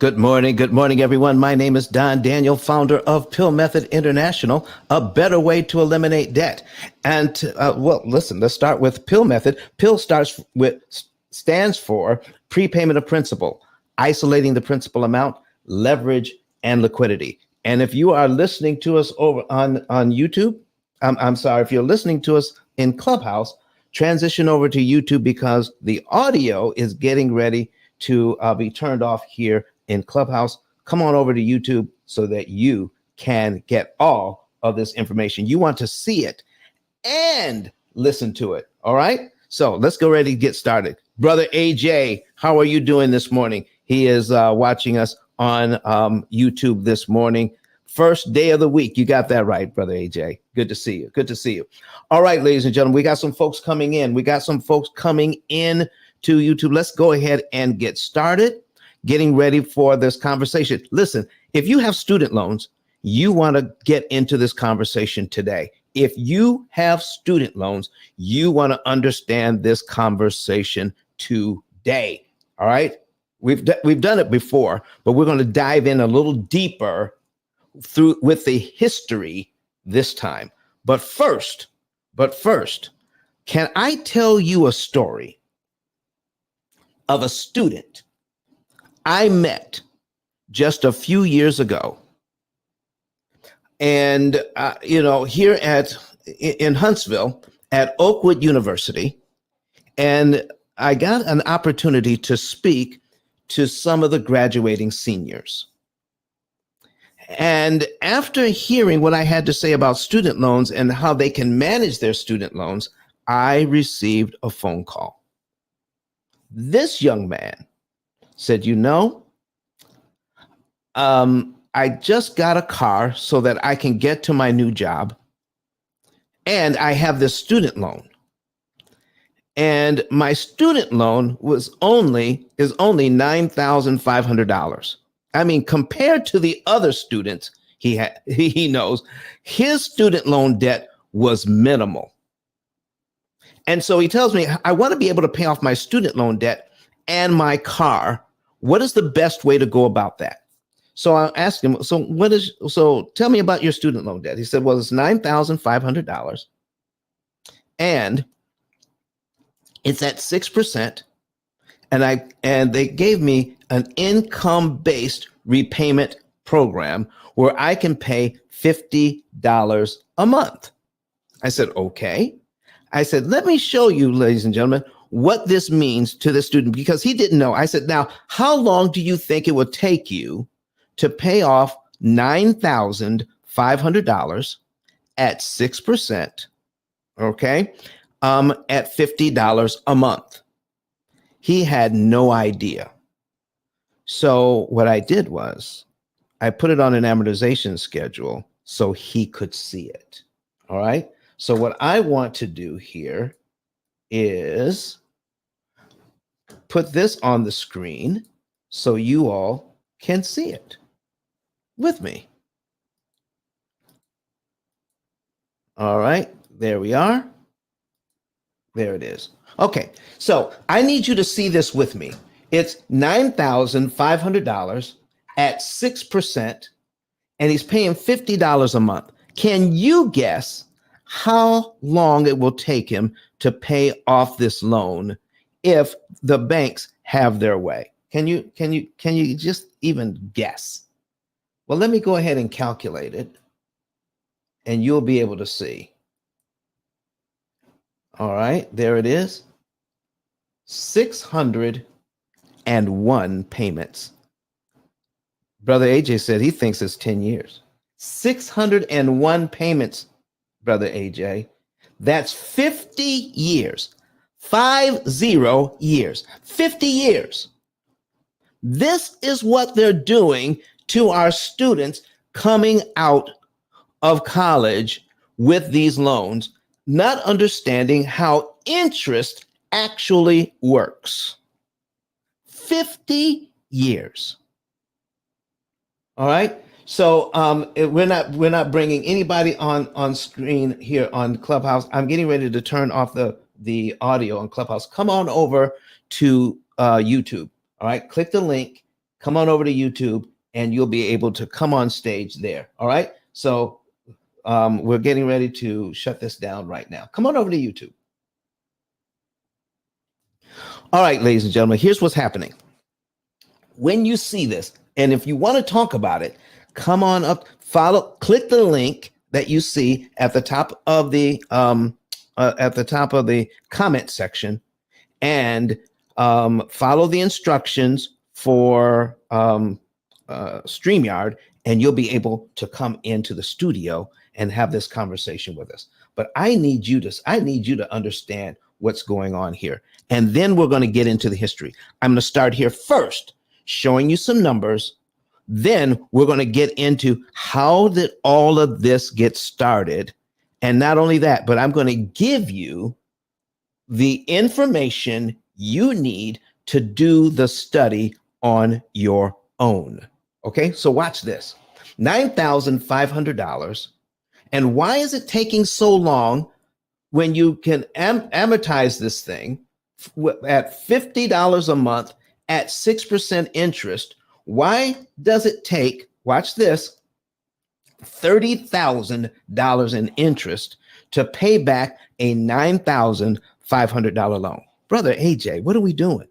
Good morning, everyone. My name is Don Daniel, founder of P.I.L.L Method International, a better way to eliminate debt. And listen, let's start with P.I.L.L Method. P.I.L.L stands for prepayment of principal, isolating the principal amount, leverage, and liquidity. And if you are listening to us over on YouTube, I'm sorry, if you're listening to us in Clubhouse, transition over to YouTube because the audio is getting ready to be turned off here in Clubhouse. Come on over to YouTube so that you can get all of this information. You want to see it and listen to it. All right. So let's go ready to get started. Brother AJ, how are you doing this morning? He is watching us on YouTube this morning. First day of the week. You got that right, Brother AJ. Good to see you. Good to see you. All right, ladies and gentlemen, we got some folks coming in. We got some folks coming in to YouTube. Let's go ahead and get started. Getting ready for this conversation. Listen, if you have student loans, you want to get into this conversation today. If you have student loans, you want to understand this conversation today. All right. We've done it before, but we're going to dive in a little deeper with the history this time. But first, can I tell you a story of a student I met just a few years ago? And, here in Huntsville at Oakwood University, and I got an opportunity to speak to some of the graduating seniors. And after hearing what I had to say about student loans and how they can manage their student loans, I received a phone call. This young man said, I just got a car so that I can get to my new job. And I have this student loan. And my student loan is only $9,500. I mean, compared to the other students he knows, his student loan debt was minimal. And so he tells me, I want to be able to pay off my student loan debt and my car. What is the best way to go about that? So I asked him, so tell me about your student loan debt. He said, well, it's $9,500 and it's at 6%. And they gave me an income-based repayment program where I can pay $50 a month. I said, okay. I said, let me show you, ladies and gentlemen, what this means to the student, because he didn't know. I said, now, how long do you think it would take you to pay off $9,500 at 6%, okay, at $50 a month? He had no idea. So what I did was I put it on an amortization schedule so he could see it. All right. So what I want to do here is put this on the screen so you all can see it with me. All right, there we are. There it is. Okay, so I need you to see this with me. It's $9,500 at 6%, and he's paying $50 a month. Can you guess how long it will take him to pay off this loan if the banks have their way? Can you just even guess? Well, let me go ahead and calculate it, and you'll be able to see. All right, there it is. 601 payments. Brother AJ said he thinks it's 10 years. 601 payments, Brother AJ. That's 50 years. 50 years. 50 years. This is what they're doing to our students coming out of college with these loans, not understanding how interest actually works. 50 years. All right. So we're not bringing anybody on screen here on Clubhouse. I'm getting ready to turn off the audio on Clubhouse. Come on over to YouTube. All right. Click the link. come on over to YouTube and you'll be able to come on stage there. All right. So we're getting ready to shut this down right now. Come on over to YouTube. All right, ladies and gentlemen, here's what's happening. When you see this, and if you want to talk about it, come on up, click the link that you see at the top of the comment section, and follow the instructions for StreamYard, and you'll be able to come into the studio and have this conversation with us. But I need you to understand what's going on here. And then we're going to get into the history. I'm going to start here first, showing you some numbers. Then we're going to get into how did all of this get started. And not only that, but I'm going to give you the information you need to do the study on your own. Okay, so watch this. $9,500. And why is it taking so long when you can amortize this thing at $50 a month at 6% interest? Why does it take, watch this, $30,000 in interest to pay back a $9,500 loan? Brother AJ, what are we doing?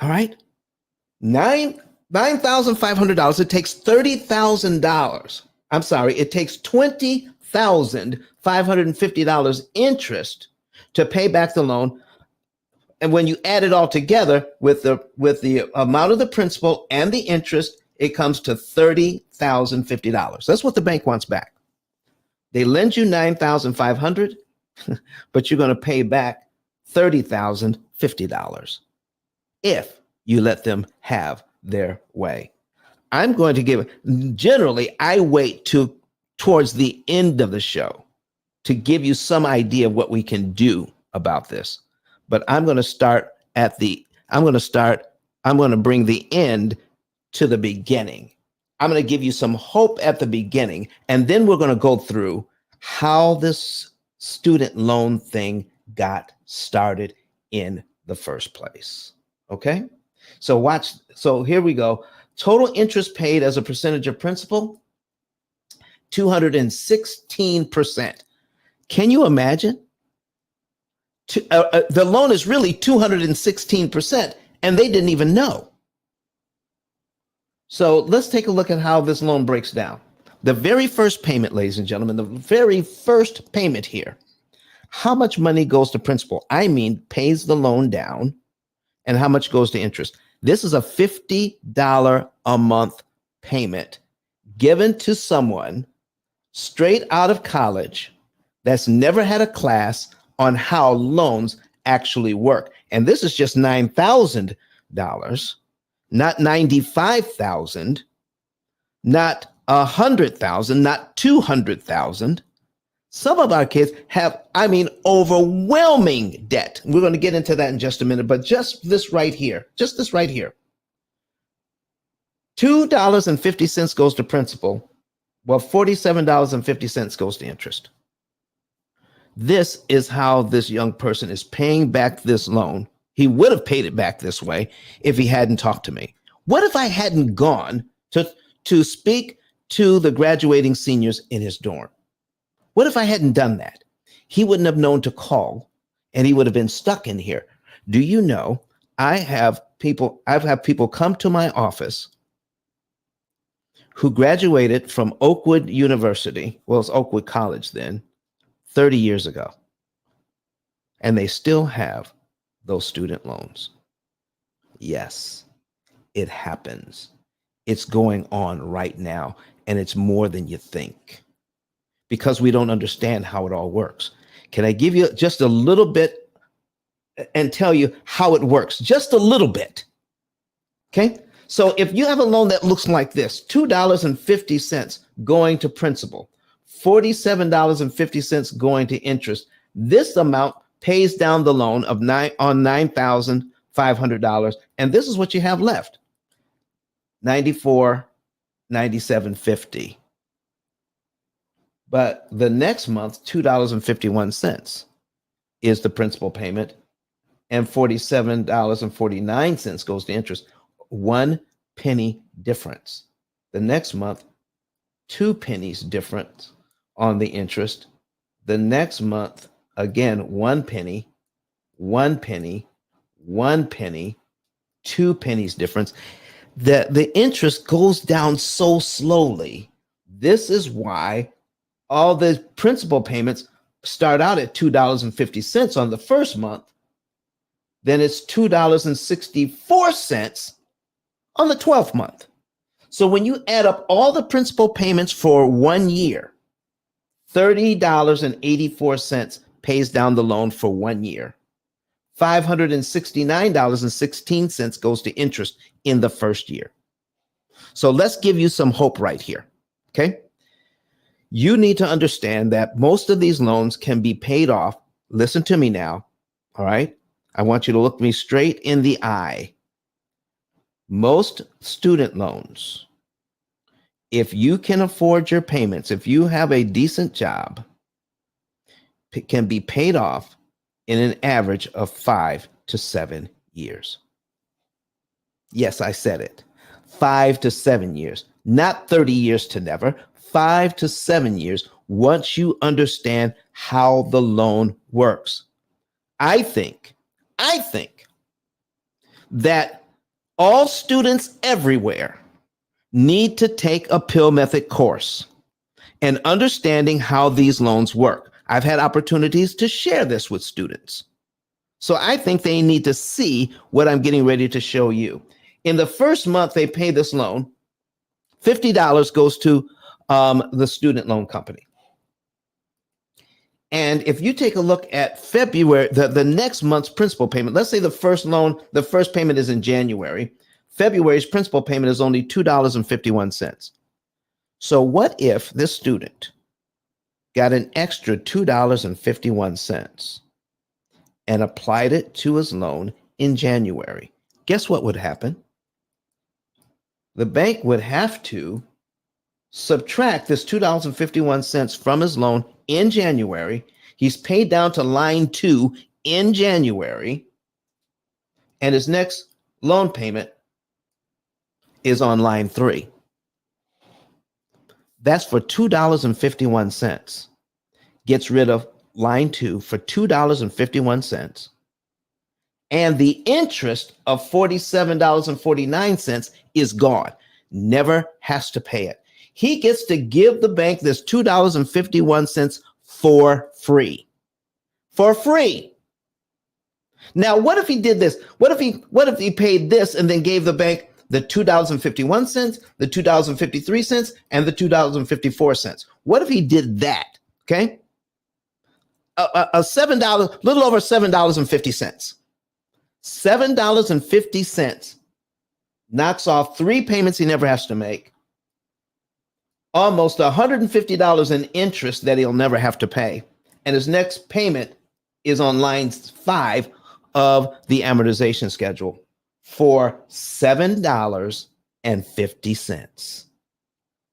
All right. $9,500. It takes $30,000. I'm sorry. It takes $20,550 interest to pay back the loan. And when you add it all together with the amount of the principal and the interest, it comes to $30,050. That's what the bank wants back. They lend you $9,500, but you're going to pay back $30,050 if you let them have their way. I'm going to give, generally, I wait towards the end of the show to give you some idea of what we can do about this. But I'm going to bring the end to the beginning. I'm going to give you some hope at the beginning, and then we're going to go through how this student loan thing got started in the first place. Okay? So watch. So here we go. Total interest paid as a percentage of principal, 216%. Can you imagine? The loan is really 216%, and they didn't even know. So let's take a look at how this loan breaks down. The very first payment, ladies and gentlemen, the very first payment here. How much money goes to principal? I mean, pays the loan down, and how much goes to interest? This is a $50 a month payment given to someone straight out of college that's never had a class on how loans actually work. And this is just $9,000, not $95,000, not $100,000, not $200,000. Some of our kids have, overwhelming debt. We're going to get into that in just a minute, but just this right here, $2.50 goes to principal, while $47.50 goes to interest. This is how this young person is paying back this loan. He would have paid it back this way if he hadn't talked to me. What if I hadn't gone to speak to the graduating seniors in his dorm? What if I hadn't done that? He wouldn't have known to call, and he would have been stuck in here. Do you know, I've had people come to my office who graduated from Oakwood University, well, it's Oakwood College then, 30 years ago, and they still have those student loans. Yes, it happens. It's going on right now, and it's more than you think because we don't understand how it all works. Can I give you just a little bit and tell you how it works? Just a little bit. Okay? So if you have a loan that looks like this, $2.50 going to principal, $47.50 going to interest, this amount pays down the loan of $9,500, and this is what you have left, $94.97.50. But the next month, $2.51 is the principal payment, and $47.49 goes to interest. 1 penny difference. The next month, 2 pennies difference on the interest. The next month, again, 1 penny, 1 penny, 1 penny, 2 pennies difference. The interest goes down so slowly. This is why all the principal payments start out at $2.50 on the first month. Then it's $2.64 on the 12th month. So when you add up all the principal payments for 1 year, $30.84 pays down the loan for 1 year. $569.16 goes to interest in the first year. So let's give you some hope right here. Okay. You need to understand that most of these loans can be paid off. Listen to me now. All right. I want you to look me straight in the eye. Most student loans, if you can afford your payments, if you have a decent job, can be paid off in an average of 5 to 7 years. Yes, I said it. 5 to 7 years, not 30 years to never, 5 to 7 years once you understand how the loan works. I think that all students everywhere need to take a P.I.L.L method course and understanding how these loans work. I've had opportunities to share this with students. So I think they need to see what I'm getting ready to show you. In the first month they pay this loan, $50 goes to the student loan company. And if you take a look at February, the next month's principal payment, let's say the first payment is in January. February's principal payment is only $2.51. So what if this student got an extra $2.51 and applied it to his loan in January? Guess what would happen? The bank would have to subtract this $2.51 from his loan in January. He's paid down to line 2 in January, and his next loan payment is on line 3. That's for $2.51. Gets rid of line 2 for $2.51. And the interest of $47.49 is gone. Never has to pay it. He gets to give the bank this $2.51 for free. For free. Now, what if he did this? What if he paid this and then gave the bank the $2.51, the $2.53, and the $2.54? What if he did that? Okay. A $7, little over $7.50. $7.50 knocks off 3 payments he never has to make. Almost $150 in interest that he'll never have to pay. And his next payment is on line 5 of the amortization schedule for $7.50.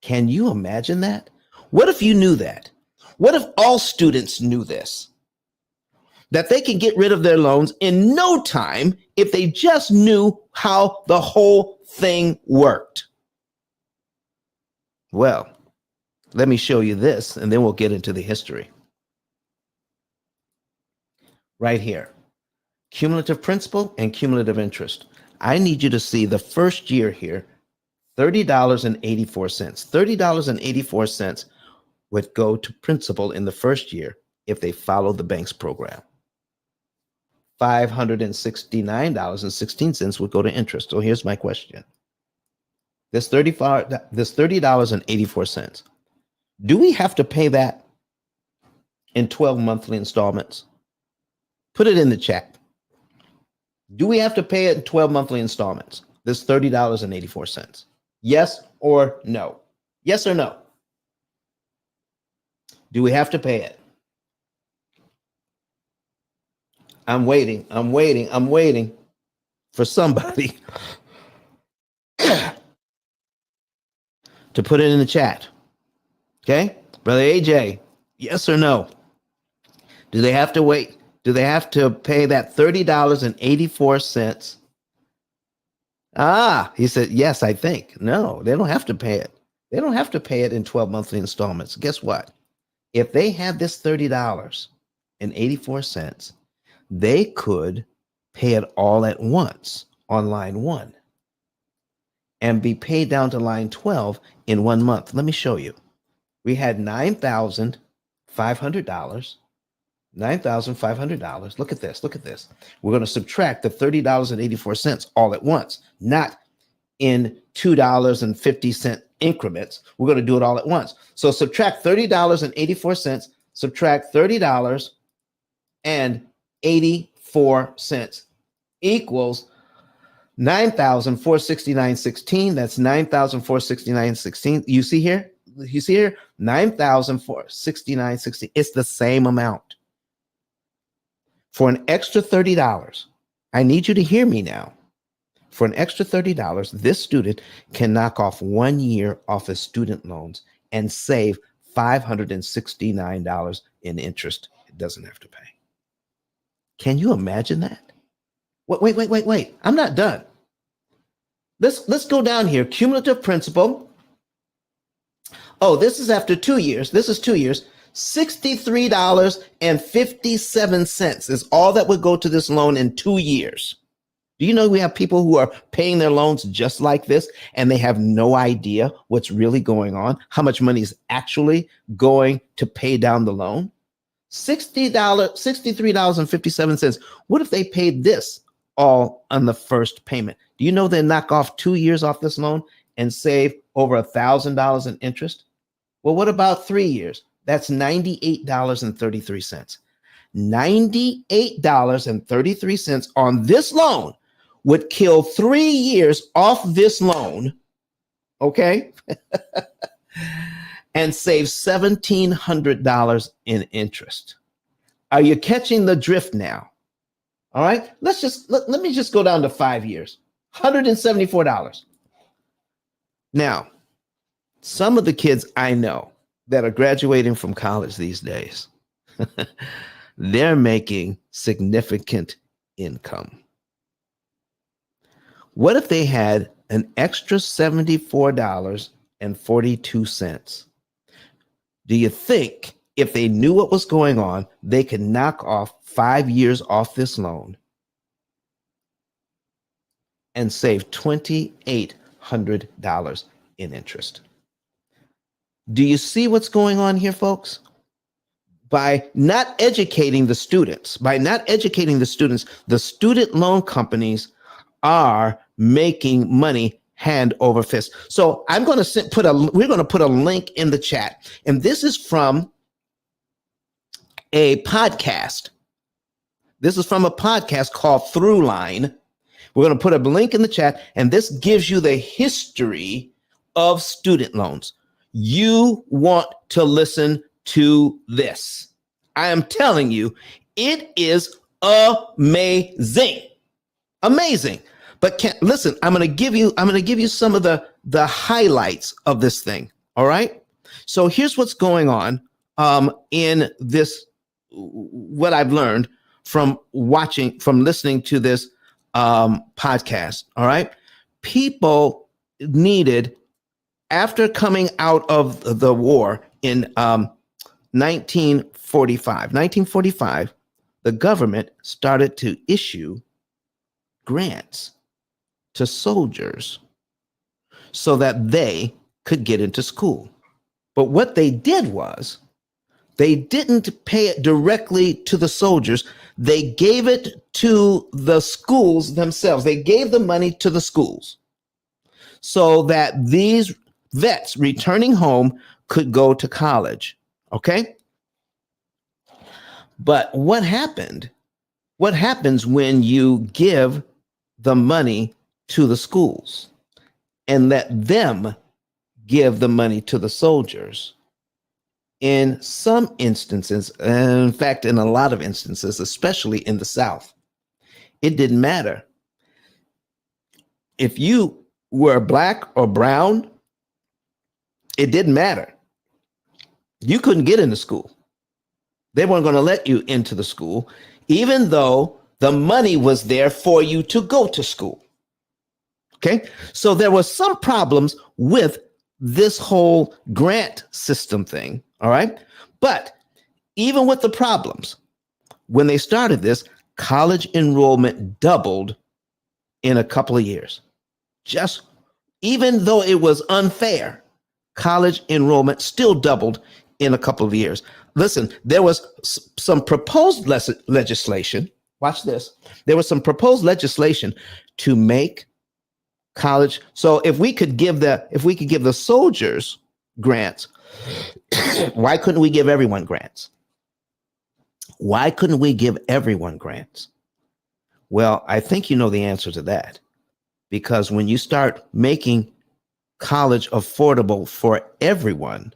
Can you imagine that? What if you knew that? What if all students knew this? That they can get rid of their loans in no time if they just knew how the whole thing worked. Well, let me show you this, and then we'll get into the history. Right here, cumulative principal and cumulative interest. I need you to see the first year here, $30.84. $30.84 would go to principal in the first year if they followed the bank's program. $569.16 would go to interest. So here's my question. This $30.84, do we have to pay that in 12 monthly installments? Put it in the chat. Do we have to pay it in 12 monthly installments? This $30.84. Yes or no? Yes or no? Do we have to pay it? I'm waiting for somebody to put it in the chat. Okay? Brother AJ, yes or no? Do they have to wait? Do they have to pay that $30.84 He said, yes, I think. No, they don't have to pay it. They don't have to pay it in 12 monthly installments. Guess what? If they had this $30.84, they could pay it all at once on line one and be paid down to line 12 in 1 month. Let me show you. We had $9,500. $9,500. Look at this. Look at this. We're going to subtract the $30.84 all at once, not in $2.50 increments. We're going to do it all at once. So subtract $30.84, subtract $30.84 equals 9,469.16. That's 9,469.16. You see here? You see here? 9,469.16. It's the same amount. For an extra $30, I need you to hear me now. For an extra $30, this student can knock off 1 year off his student loans and save $569 in interest. It doesn't have to pay. Can you imagine that? Wait. I'm not done. Let's go down here. Cumulative principal. Oh, this is after 2 years. This is 2 years. $63.57 is all that would go to this loan in 2 years. Do you know we have people who are paying their loans just like this and they have no idea what's really going on, how much money is actually going to pay down the loan? $63.57. What if they paid this all on the first payment? Do you know they knock off 2 years off this loan and save over $1,000 in interest? Well, what about 3 years? That's $98.33. $98.33 on this loan would kill 3 years off this loan, okay? And save $1,700 in interest. Are you catching the drift now? All right, let me just go down to 5 years, $174. Now, some of the kids I know that are graduating from college these days, they're making significant income. What if they had an extra $74.42? Do you think if they knew what was going on, they could knock off 5 years off this loan and save $2,800 in interest? Do you see what's going on here, folks? By not educating the students, the student loan companies are making money hand over fist. So we're going to put a link in the chat, and this is from a podcast. This is from a podcast called Throughline. We're going to put a link in the chat, and this gives you the history of student loans. You want to listen to this. I am telling you, it is amazing. Amazing. But listen, I'm going to give you some of the highlights of this thing. All right. So here's what's going on in this, what I've learned from listening to this podcast. All right. People needed, after coming out of the war in 1945, the government started to issue grants to soldiers so that they could get into school. But what they did was they didn't pay it directly to the soldiers. They gave it to the schools themselves. They gave the money to the schools so that these vets returning home could go to college. Okay? But what happened? What happens when you give the money to the schools and let them give the money to the soldiers? In some instances, and in fact, in a lot of instances, especially in the South, it didn't matter. If you were black or brown, it didn't matter. You couldn't get into school. They weren't going to let you into the school, even though the money was there for you to go to school. Okay. So there was some problems with this whole grant system thing. All right. But even with the problems, when they started this, college enrollment doubled in a couple of years. Just even though it was unfair, college enrollment still doubled in a couple of years. Listen, there was some proposed legislation. Watch this. There was some proposed legislation to make college. So if we could give the soldiers grants, why couldn't we give everyone grants? Why couldn't we give everyone grants? Well, I think you know the answer to that. Because when you start making college affordable for everyone,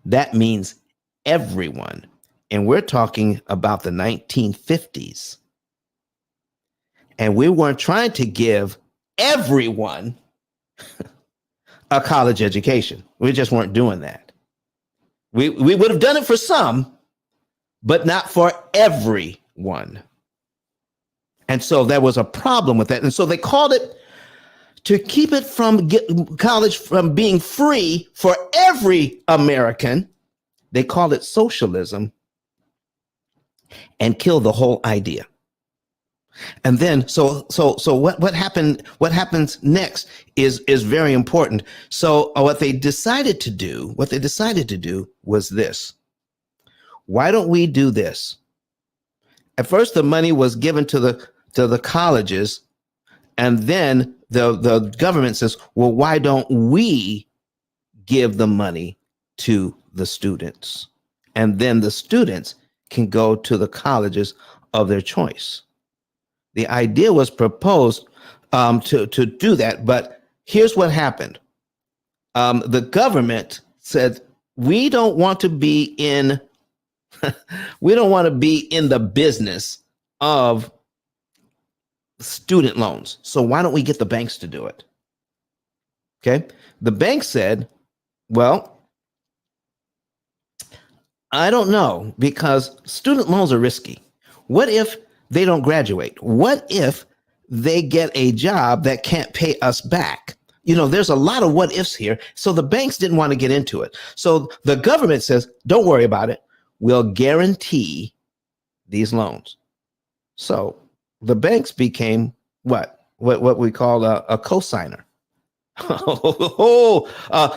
that means everyone. And we're talking about the 1950s. And we weren't trying to give everyone a college education. We just weren't doing that. We would have done it for some, but not for everyone. And so there was a problem with that. And so they called it, to keep it from college from being free for every American, they called it socialism and killed the whole idea. And then so what happens next is very important. So what they decided to do was this. Why don't we do this? At first, the money was given to the colleges, and then the government says, well, why don't we give the money to the students? And then the students can go to the colleges of their choice. The idea was proposed to do that, but here's what happened. The government said, we don't want to be in the business of student loans. So why don't we get the banks to do it? Okay. The bank said, well, I don't know, because student loans are risky. What if they don't graduate? What if they get a job that can't pay us back? You know, there's a lot of what ifs here. So the banks didn't want to get into it. So the government says, don't worry about it. We'll guarantee these loans. So the banks became what we call a cosigner.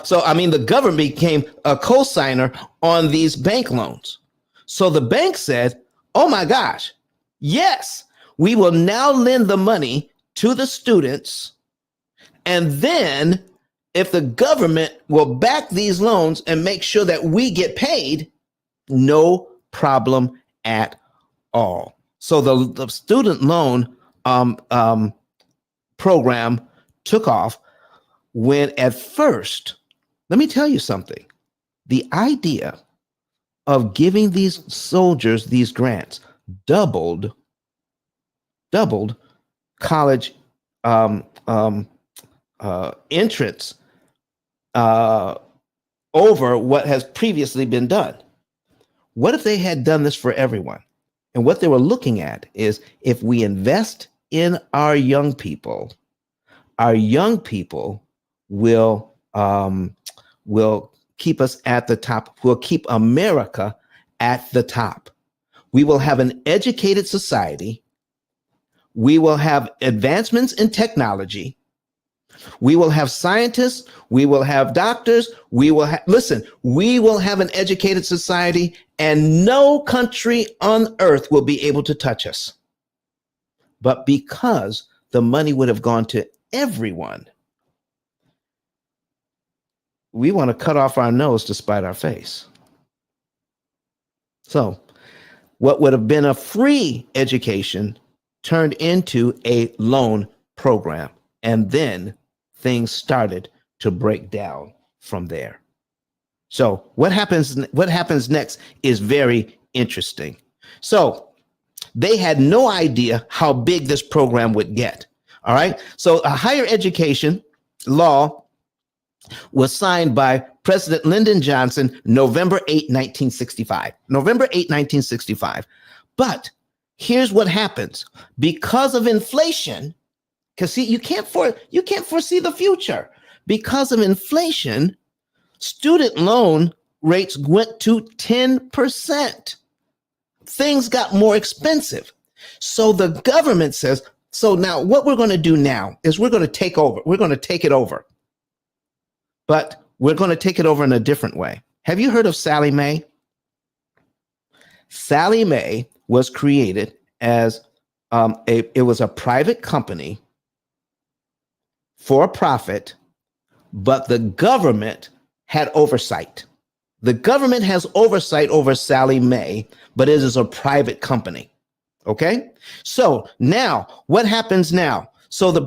So I mean, the government became a cosigner on these bank loans. So the bank said, oh my gosh, yes, we will now lend the money to the students. And then if the government will back these loans and make sure that we get paid, no problem at all. So the student loan program took off, when at first, let me tell you something, the idea of giving these soldiers these grants doubled college entrance over what has previously been done. What if they had done this for everyone? And what they were looking at is, if we invest in our young people will keep us at the top, will keep America at the top. We will have an educated society. We will have advancements in technology. We will have scientists. We will have doctors. We will have an educated society, and no country on earth will be able to touch us. But because the money would have gone to everyone, we want to cut off our nose to spite our face. So what would have been a free education turned into a loan program. And then things started to break down from there. So what happens next is very interesting. So they had no idea how big this program would get. All right. So a higher education law was signed by President Lyndon Johnson, November 8, 1965. November 8, 1965. But here's what happens. Because of inflation, Because see, you can't foresee the future. Because of inflation, student loan rates went to 10%. Things got more expensive. So the government says, so now what we're going to do now is we're going to take over. We're going to take it over. But we're going to take it over in a different way. Have you heard of Sallie Mae? Sallie Mae was created as it was a private company for profit, but the government had oversight. The government has oversight over Sallie Mae, but it is a private company. Okay, so now what happens now? So the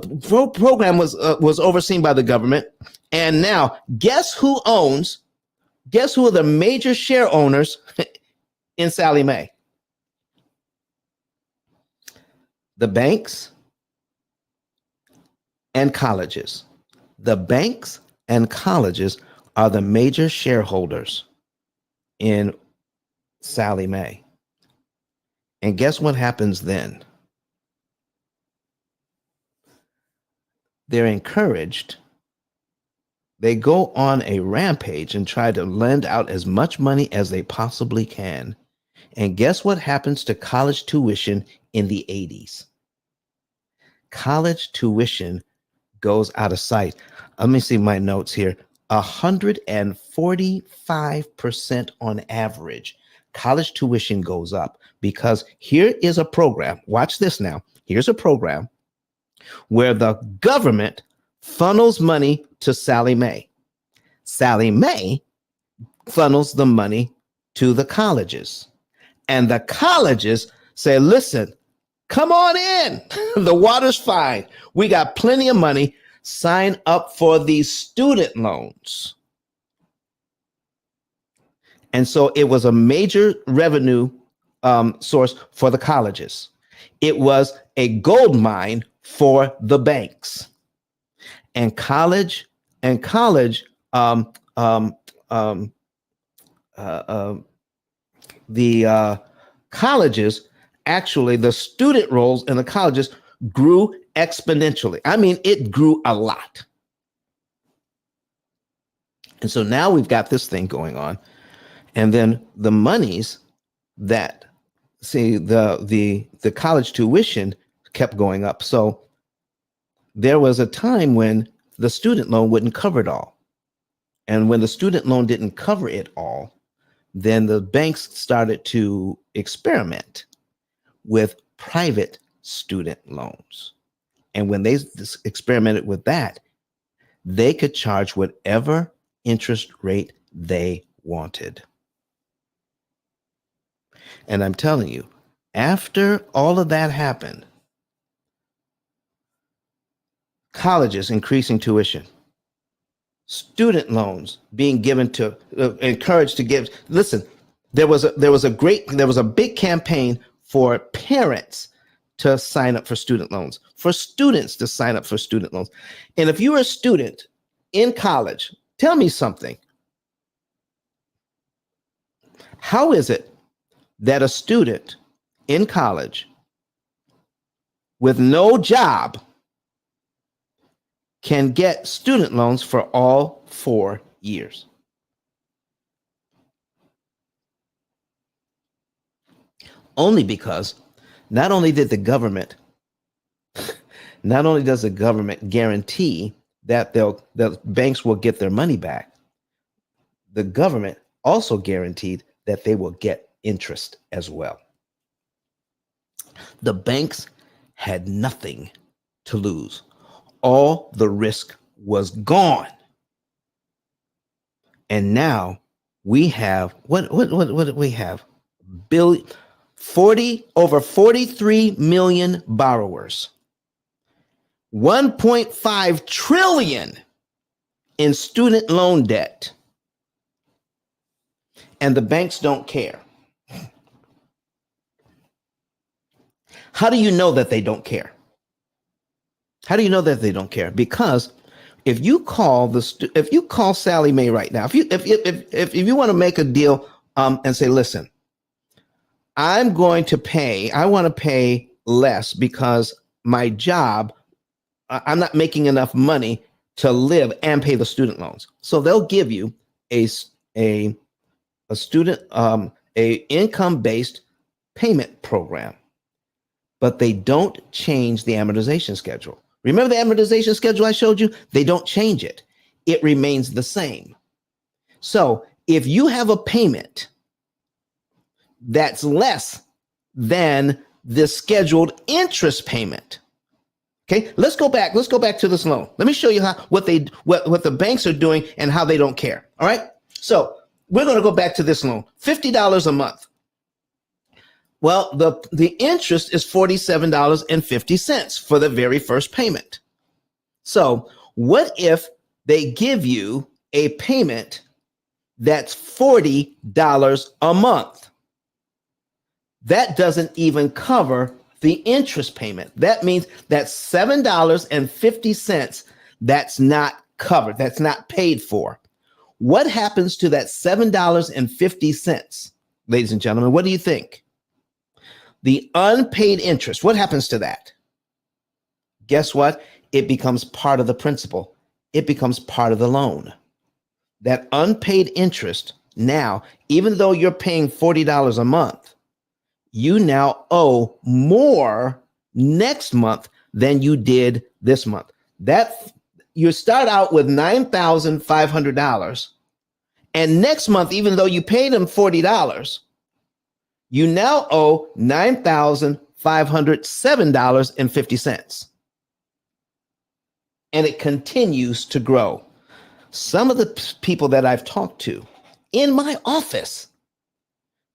program was overseen by the government, and now guess who are the major share owners in Sallie Mae? The banks and colleges. The banks and colleges are the major shareholders in Sallie Mae. And guess what happens then? They're encouraged. They go on a rampage and try to lend out as much money as they possibly can. And guess what happens to college tuition in the 80s? College tuition goes out of sight. Let me see my notes here. 145% on average. College tuition goes up because here is a program. Watch this now. Here's a program where the government funnels money to Sallie Mae. Sallie Mae funnels the money to the colleges. And the colleges say, listen, come on in. The water's fine. We got plenty of money. Sign up for these student loans. And so it was a major revenue source for the colleges. It was a gold mine for the banks. And the colleges, actually, the student rolls in the colleges grew exponentially. I mean, it grew a lot. And so now we've got this thing going on. And then the monies that, see, the college tuition kept going up. So there was a time when the student loan wouldn't cover it all. And when the student loan didn't cover it all, then the banks started to experiment with private student loans. And when they experimented with that, they could charge whatever interest rate they wanted. And I'm telling you, after all of that happened, colleges increasing tuition, student loans being given to, encouraged to give. Listen, there was a big campaign for parents to sign up for student loans, for students to sign up for student loans. And if you're a student in college, tell me something. How is it that a student in college with no job can get student loans for all 4 years? Only because not only does the government guarantee that the banks will get their money back, the government also guaranteed that they will get interest as well. The banks had nothing to lose. All the risk was gone. And now we have, what do we have? Over 43 million borrowers, 1.5 trillion in student loan debt. And the banks don't care. How do you know that they don't care? How do you know that they don't care? Because if you call Sallie Mae right now, if you want to make a deal and say, listen, I want to pay less because my job I'm not making enough money to live and pay the student loans. So they'll give you a student a income-based payment program, but they don't change the amortization schedule. Remember the amortization schedule I showed you? They don't change it. It remains the same. So if you have a payment that's less than the scheduled interest payment, okay, let's go back to this loan. Let me show you what the banks are doing and how they don't care. All right. So we're going to go back to this loan, $50 a month. Well, the interest is $47.50 for the very first payment. So what if they give you a payment that's $40 a month? That doesn't even cover the interest payment. That means that's $7.50 that's not covered, that's not paid for. What happens to that $7.50, ladies and gentlemen? What do you think? The unpaid interest, what happens to that? Guess what? It becomes part of the principal. It becomes part of the loan. That unpaid interest now, even though you're paying $40 a month, you now owe more next month than you did this month. That you start out with $9,500, and next month, even though you paid them $40, you now owe $9,507.50. And it continues to grow. Some of the people that I've talked to in my office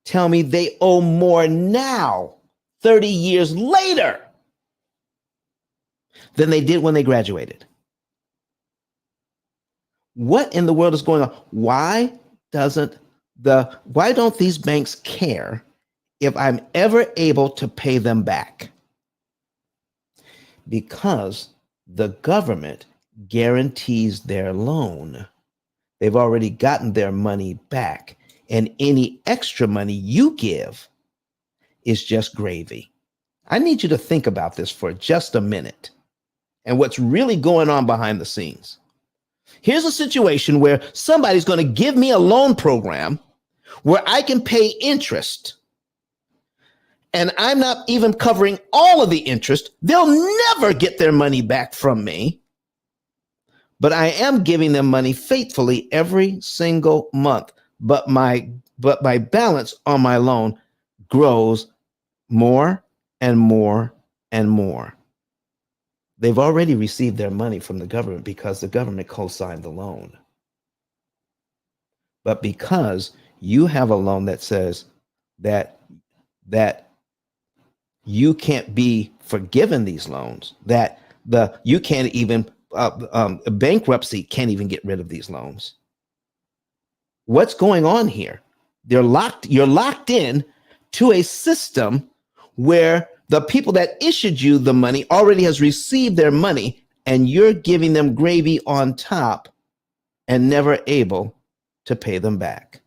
tell me they owe more now, 30 years later, than they did when they graduated. What in the world is going on? Why don't these banks care if I'm ever able to pay them back? Because the government guarantees their loan. They've already gotten their money back, and any extra money you give is just gravy. I need you to think about this for just a minute and what's really going on behind the scenes. Here's a situation where somebody's going to give me a loan program where I can pay interest, and I'm not even covering all of the interest. They'll never get their money back from me, but I am giving them money faithfully every single month. But my balance on my loan grows more and more and more. They've already received their money from the government because the government co-signed the loan. But because you have a loan that says that you can't be forgiven these loans, that you can't even bankruptcy can't even get rid of these loans. What's going on here? You're locked in to a system where the people that issued you the money already has received their money, and you're giving them gravy on top and never able to pay them back.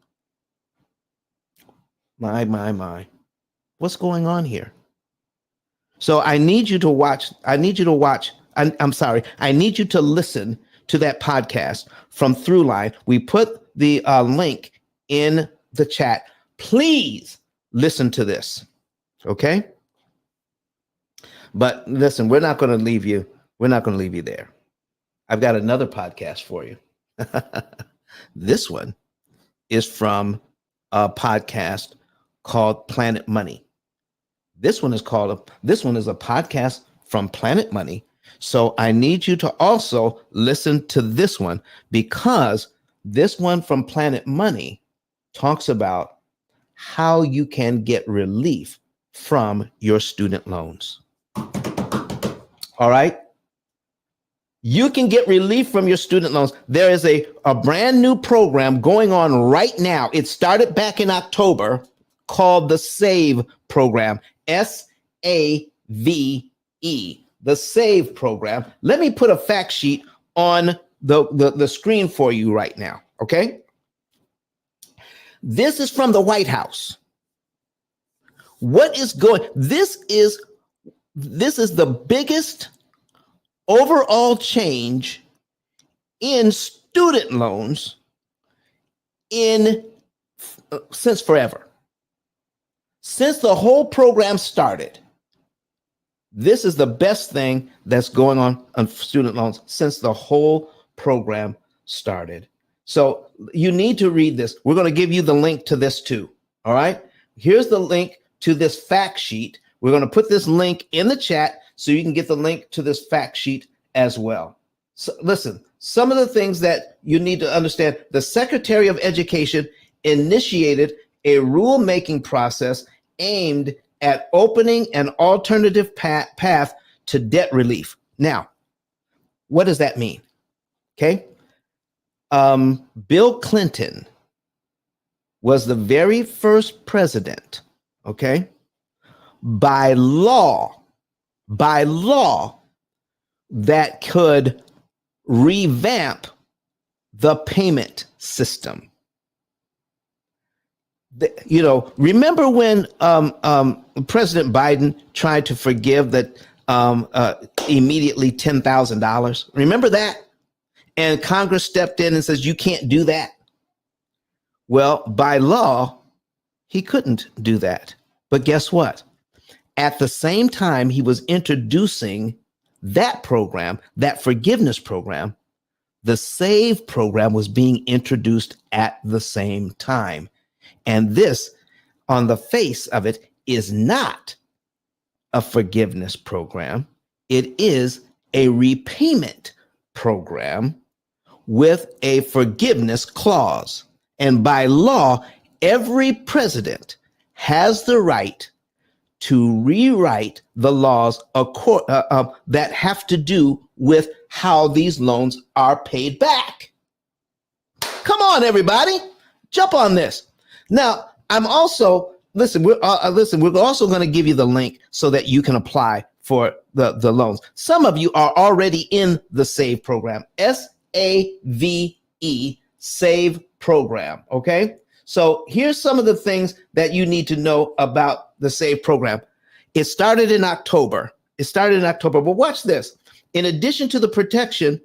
My. What's going on here? So I need you to watch. I need you to listen to that podcast from Throughline. We put the link in the chat. Please listen to this. Okay? But listen, we're not going to leave you. We're not going to leave you there. I've got another podcast for you. This one is from a podcast called Planet Money. This one is a podcast from Planet Money. So I need you to also listen to this one, because this one from Planet Money talks about how you can get relief from your student loans. All right. You can get relief from your student loans. There is a brand new program going on right now. It started back in October, called the SAVE program, SAVE, the SAVE program. Let me put a fact sheet on the screen for you right now. Okay. This is from the White House. This is the biggest overall change in student loans in since forever. Since the whole program started, this is the best thing that's going on student loans since the whole program started. So you need to read this. We're going to give you the link to this too. All right. Here's the link to this fact sheet. We're going to put this link in the chat so you can get the link to this fact sheet as well. So listen, some of the things that you need to understand: the Secretary of Education initiated a rulemaking process aimed at opening an alternative path to debt relief. Now, what does that mean? Okay. Bill Clinton was the very first president, okay, by law, that could revamp the payment system. Remember when President Biden tried to forgive that immediately $10,000? Remember that? And Congress stepped in and says, you can't do that. Well, by law, he couldn't do that. But guess what? At the same time he was introducing that program, that forgiveness program, the SAVE program was being introduced at the same time. And this, on the face of it, is not a forgiveness program. It is a repayment program with a forgiveness clause. And by law, every president has the right to rewrite the laws that have to do with how these loans are paid back. Come on, everybody, jump on this. Now, I'm also, we're also going to give you the link so that you can apply for the loans. Some of you are already in the SAVE program, SAVE, SAVE program, okay? So here's some of the things that you need to know about the SAVE program. It started in October. But watch this. In addition to the protection,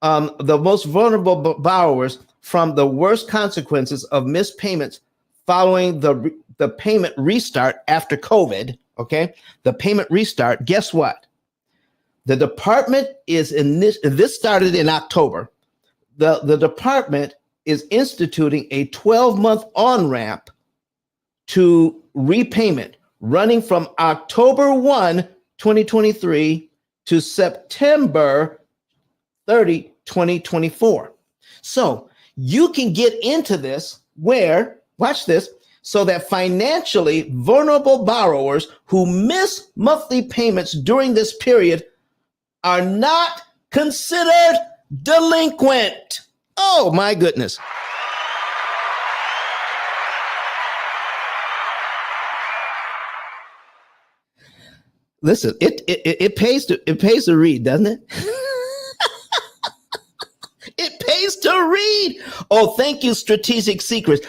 the most vulnerable borrowers from the worst consequences of missed payments following the payment restart after COVID, okay? The payment restart, guess what? The department this started in October. The department is instituting a 12-month on-ramp to repayment running from October 1, 2023 to September 30, 2024. So you can get into this where, watch this, so that financially vulnerable borrowers who miss monthly payments during this period are not considered delinquent. Oh my goodness. Listen, it pays to read, doesn't it? It pays to read. Oh, thank you, Strategic Secrets.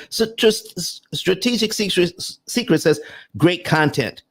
Strategic Secrets says great content.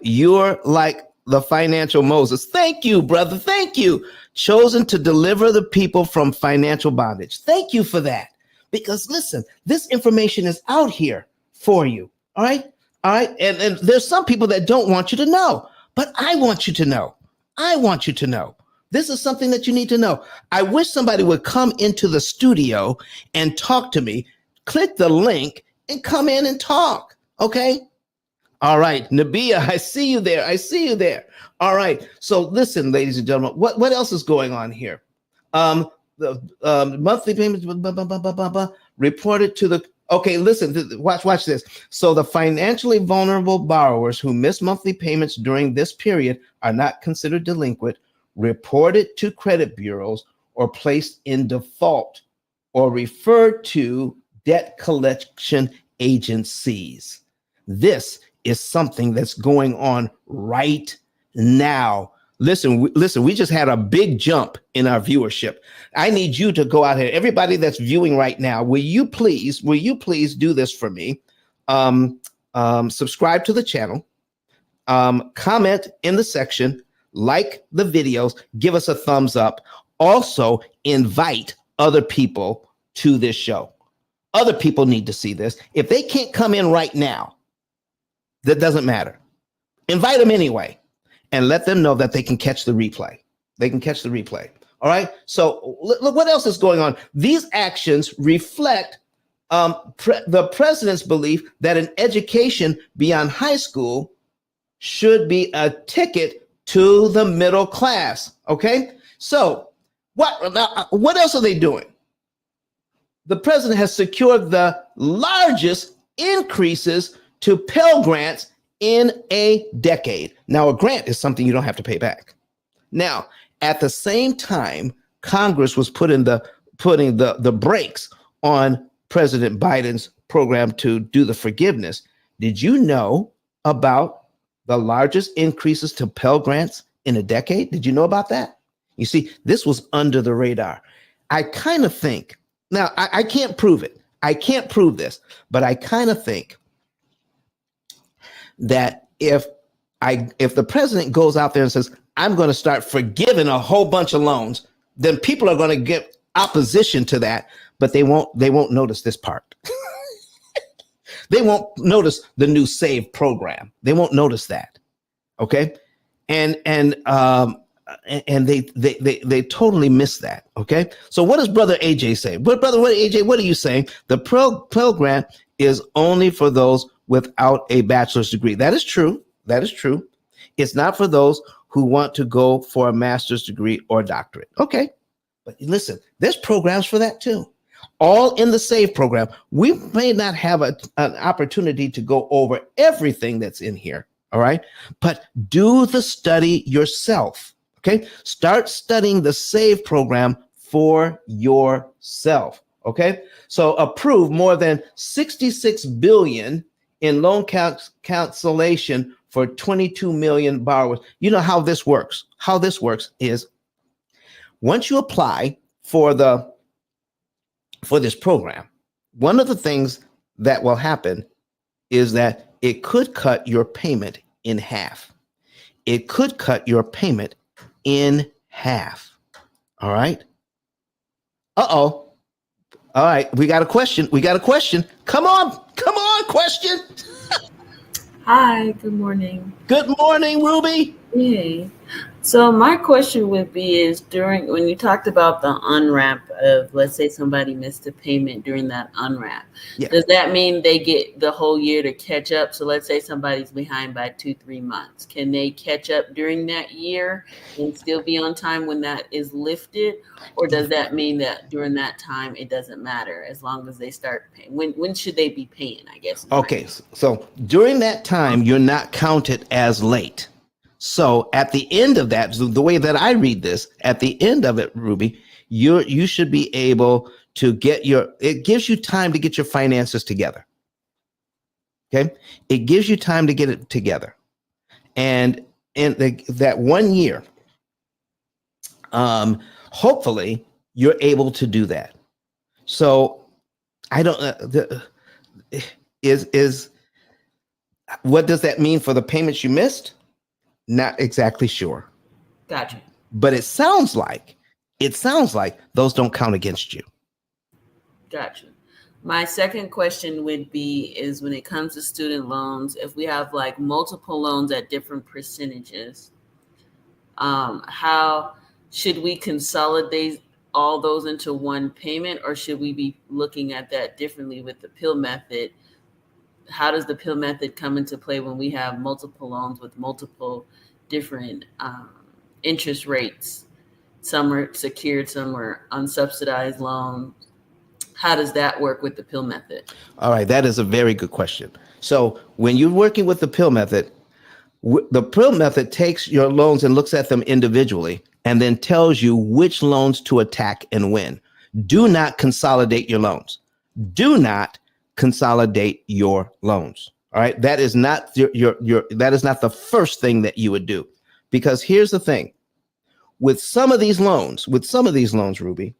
You're like the financial Moses. Thank you, brother. Thank you. Chosen to deliver the people from financial bondage. Thank you for that. Because listen, this information is out here for you. All right. All right. And there's some people that don't want you to know, but I want you to know. I want you to know. This is something that you need to know. I wish somebody would come into the studio and talk to me, click the link and come in and talk. Okay. All right. Nabia, I see you there. I see you there. All right. So listen, ladies and gentlemen, what else is going on here? The monthly payments reported to the, okay, listen, watch this. So the financially vulnerable borrowers who miss monthly payments during this period are not considered delinquent, reported to credit bureaus, or placed in default, or referred to debt collection agencies. This is something that's going on right now. Listen, we just had a big jump in our viewership. I need you to go out here. Everybody that's viewing right now, will you please do this for me? Subscribe to the channel, comment in the section, like the videos, give us a thumbs up. Also, invite other people to this show. Other people need to see this. If they can't come in right now, that doesn't matter. Invite them anyway and let them know that they can catch the replay. They can catch the replay. All right. So look what else is going on. These actions reflect the president's belief that an education beyond high school should be a ticket to the middle class. Okay. So what else are they doing? The president has secured the largest increases to Pell Grants in a decade. Now, a grant is something you don't have to pay back. Now, at the same time, Congress was putting the brakes on President Biden's program to do the forgiveness. Did you know about the largest increases to Pell Grants in a decade? Did you know about that? You see, this was under the radar. I kind of think, now I can't prove it. I can't prove this, but I kind of think that if the president goes out there and says, I'm going to start forgiving a whole bunch of loans, then people are going to get opposition to that, but they won't notice this part. They won't notice the new SAVE program. They won't notice that. Okay. And they totally miss that. Okay. So what does Brother AJ say? What are you saying? The Pell Grant is only for those without a bachelor's degree. That is true. That is true. It's not for those who want to go for a master's degree or doctorate. Okay. But listen, there's programs for that too. All in the SAVE program. We may not have an opportunity to go over everything that's in here. All right. But do the study yourself. Okay. Start studying the SAVE program for yourself. Okay. So approve more than 66 billion in loan cancellation for 22 million borrowers. You know how this works. How this works is once you apply for this program, one of the things that will happen is that it could cut your payment in half. It could cut your payment in half. All right. Uh-oh. All right. We got a question. Come on, question. Hi, good morning. Good morning, Ruby. Hey. So my question would be is when you talked about the unwrap of, let's say somebody missed a payment during that unwrap, does that mean they get the whole year to catch up? So let's say somebody's behind by 2-3 months. Can they catch up during that year and still be on time when that is lifted? Or does that mean that during that time, it doesn't matter as long as they start paying? When should they be paying, I guess? Okay, so during that time, you're not counted as late. So at the end of that, the way that I read this, at the end of it, Ruby, you should be able to it gives you time to get your finances together. Okay. It gives you time to get it together. And in that 1 year, hopefully you're able to do that. So I don't, what does that mean for the payments you missed? Not exactly sure. Gotcha. But it sounds like those don't count against you. Gotcha. My second question would be is when it comes to student loans, if we have like multiple loans at different percentages, how should we consolidate all those into one payment, or should we be looking at that differently with the P.I.L.L method? How does the P.I.L.L method come into play when we have multiple loans with multiple different interest rates? Some are secured, some are unsubsidized loans. How does that work with the P.I.L.L method? All right, that is a very good question. So when you're working with the P.I.L.L method, the P.I.L.L method takes your loans and looks at them individually and then tells you which loans to attack and when. Do not consolidate your loans. Do not consolidate your loans. All right. That is not that is not the first thing that you would do, because here's the thing with some of these loans, Ruby,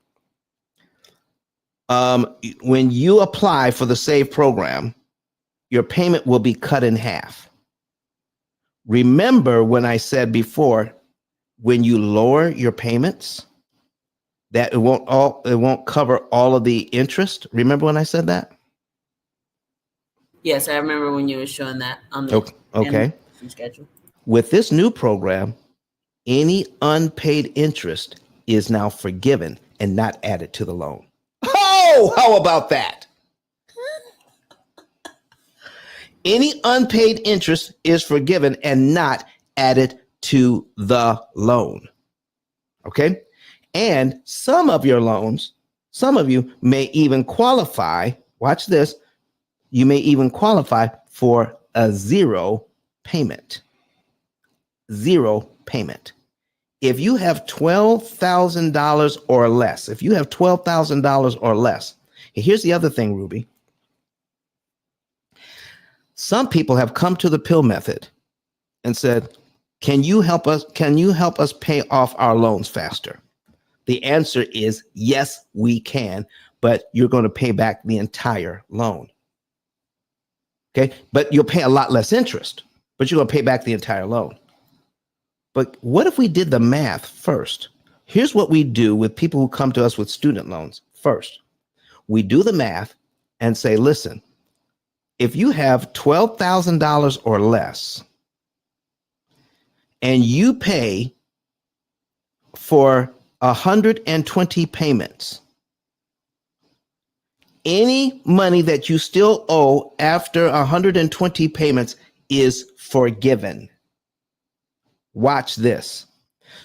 when you apply for the SAVE program, your payment will be cut in half. Remember when I said before when you lower your payments, that it won't cover all of the interest. Remember when I said that? Yes, I remember when you were showing that on the Okay. schedule. With this new program, any unpaid interest is now forgiven and not added to the loan. Oh, how about that? Any unpaid interest is forgiven and not added to the loan. Okay? And some of your loans, some of you may even qualify, watch this, you may even qualify for a zero payment. Zero payment. If you have $12,000 or less, if you have $12,000 or less, here's the other thing, Ruby. Some people have come to the P.I.L.L method and said, can you help us pay off our loans faster? The answer is yes, we can, but you're going to pay back the entire loan. Okay, but you'll pay a lot less interest, but you're going to pay back the entire loan. But what if we did the math first? Here's what we do with people who come to us with student loans. First, we do the math and say, listen, if you have $12,000 or less and you pay for 120 payments, any money that you still owe after 120 payments is forgiven. Watch this.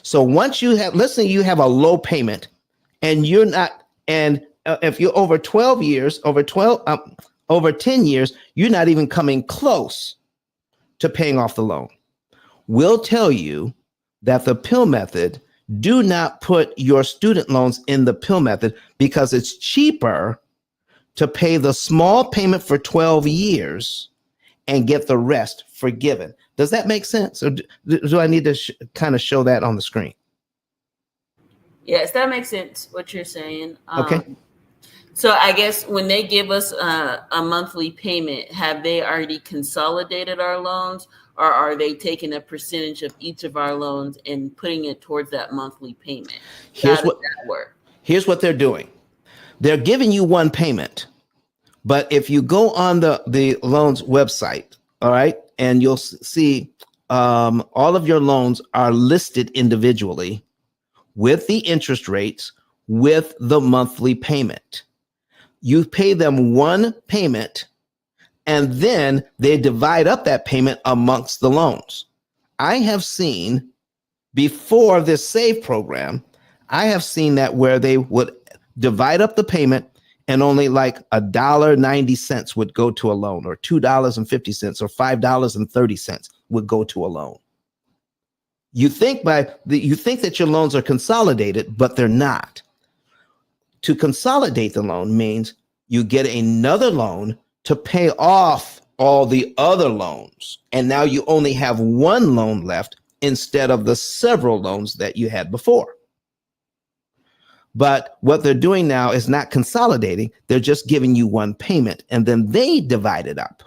So once you have, let's say you have a low payment and you're not, and if you're over 12 years, over 10 years, you're not even coming close to paying off the loan. We'll tell you that the P.I.L.L method, do not put your student loans in the P.I.L.L method because it's cheaper to pay the small payment for 12 years and get the rest forgiven. Does that make sense? Or do I need to kind of show that on the screen? Yes, that makes sense, what you're saying. Okay. So I guess when they give us a monthly payment, have they already consolidated our loans, or are they taking a percentage of each of our loans and putting it towards that monthly payment? How does that work? Here's what they're doing. They're giving you one payment, but if you go on the loans website, all right, and you'll see all of your loans are listed individually with the interest rates, with the monthly payment. You pay them one payment, and then they divide up that payment amongst the loans. I have seen before this SAVE program, I have seen that where they would divide up the payment and only like $1.90 would go to a loan, or $2.50 or $5.30 would go to a loan. You think that your loans are consolidated, but they're not. To consolidate the loan means you get another loan to pay off all the other loans. And now you only have one loan left instead of the several loans that you had before. But what they're doing now is not consolidating. They're just giving you one payment, and then they divide it up.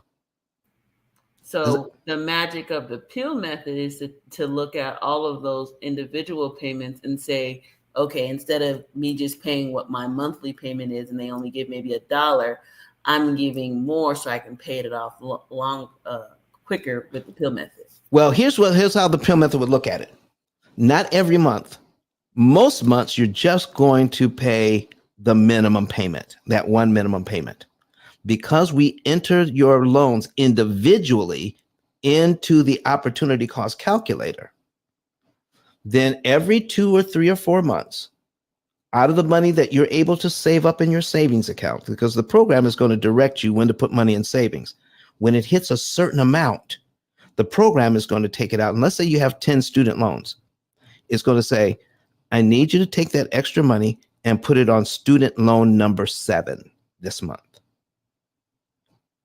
So the magic of the P.I.L.L method is to look at all of those individual payments and say, okay, instead of me just paying what my monthly payment is and they only give maybe $1, I'm giving more so I can pay it off quicker with the P.I.L.L method. Well, here's how the P.I.L.L method would look at it. Not every month. Most months, you're just going to pay the minimum payment, that one minimum payment. Because we entered your loans individually into the opportunity cost calculator, then every 2 or 3 or 4 months, out of the money that you're able to save up in your savings account, because the program is going to direct you when to put money in savings. When it hits a certain amount, the program is going to take it out. And let's say you have 10 student loans. It's going to say, I need you to take that extra money and put it on student loan number 7 this month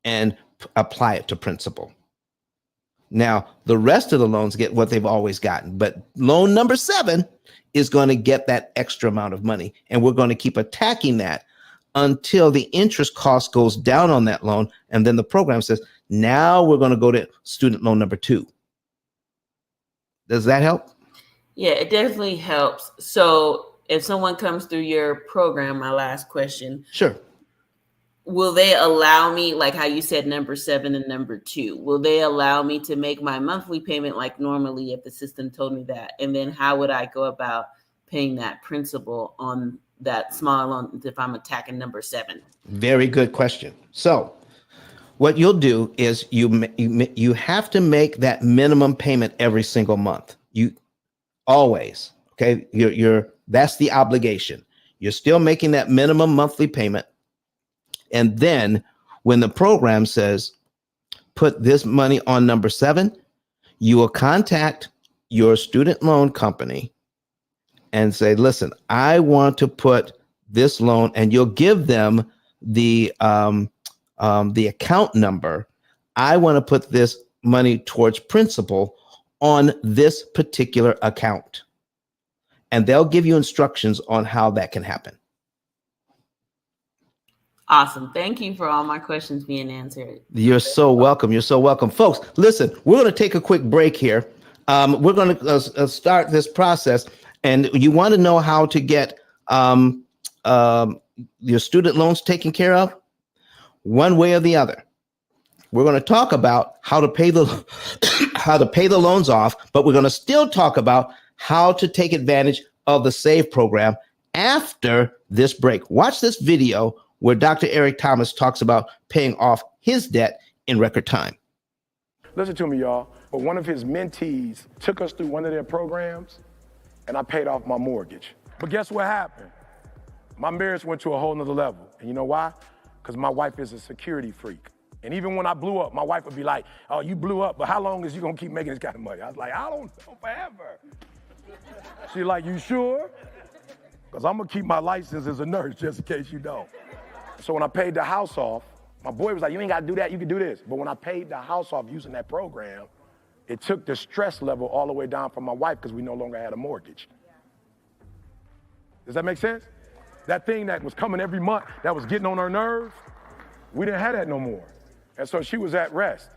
and apply it to principal. Now, the rest of the loans get what they've always gotten, but loan number 7 is going to get that extra amount of money. And we're going to keep attacking that until the interest cost goes down on that loan. And then the program says, now we're going to go to student loan number 2. Does that help? Yeah, it definitely helps. So if someone comes through your program, my last question, Sure. will they allow me, like how you said number 7 and number 2, will they allow me to make my monthly payment like normally if the system told me that? And then how would I go about paying that principal on that small loan if I'm attacking number 7? Very good question. So, what you'll do is you have to make that minimum payment every single month. You always, okay? You're that's the obligation. You're still making that minimum monthly payment, and then when the program says put this money on number 7, you will contact your student loan company and say, listen, I want to put this loan, and you'll give them the account number. I want to put this money towards principal on this particular account. And they'll give you instructions on how that can happen. Awesome. Thank you for all my questions being answered. You're so welcome. You're so welcome. Folks, listen, we're going to take a quick break here. We're going to start this process. And you want to know how to get your student loans taken care of? One way or the other. We're going to talk about how to pay the loans off, but we're going to still talk about how to take advantage of the SAVE program after this break. Watch this video where Dr. Eric Thomas talks about paying off his debt in record time. Listen to me, y'all. But one of his mentees took us through one of their programs, and I paid off my mortgage. But guess what happened? My marriage went to a whole nother level. And you know why? Because my wife is a security freak. And even when I blew up, my wife would be like, oh, you blew up, but how long is you gonna keep making this kind of money? I was like, I don't know, forever. She's like, you sure? Because I'm gonna keep my license as a nurse just in case you don't. So when I paid the house off, my boy was like, you ain't gotta do that, you can do this. But when I paid the house off using that program, it took the stress level all the way down from my wife because we no longer had a mortgage. Does that make sense? That thing that was coming every month, that was getting on her nerves, we didn't have that no more. And so she was at rest.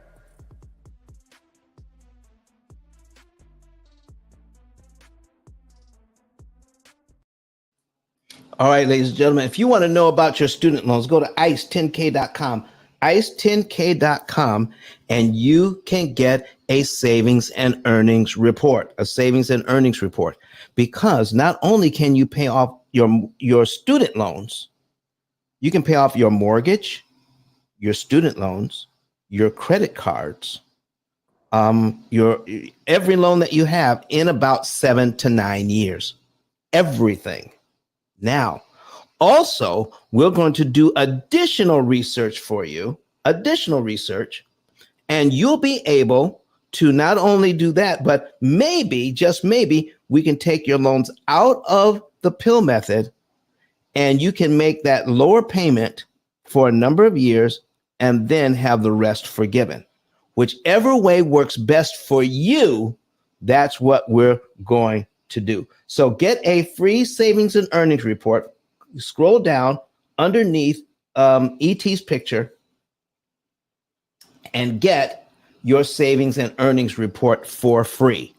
All right, ladies and gentlemen, if you want to know about your student loans, go to ice10k.com, ice10k.com, and you can get a savings and earnings report, because not only can you pay off your student loans, you can pay off your mortgage, your student loans, your credit cards, your every loan that you have in about 7 to 9 years, everything. Now, also, we're going to do additional research for you, and you'll be able to not only do that, but maybe, just maybe, we can take your loans out of the P.I.L.L method, and you can make that lower payment for a number of years and then have the rest forgiven. Whichever way works best for you, that's what we're going to do. So get a free savings and earnings report. Scroll down underneath ET's picture and get your savings and earnings report for free.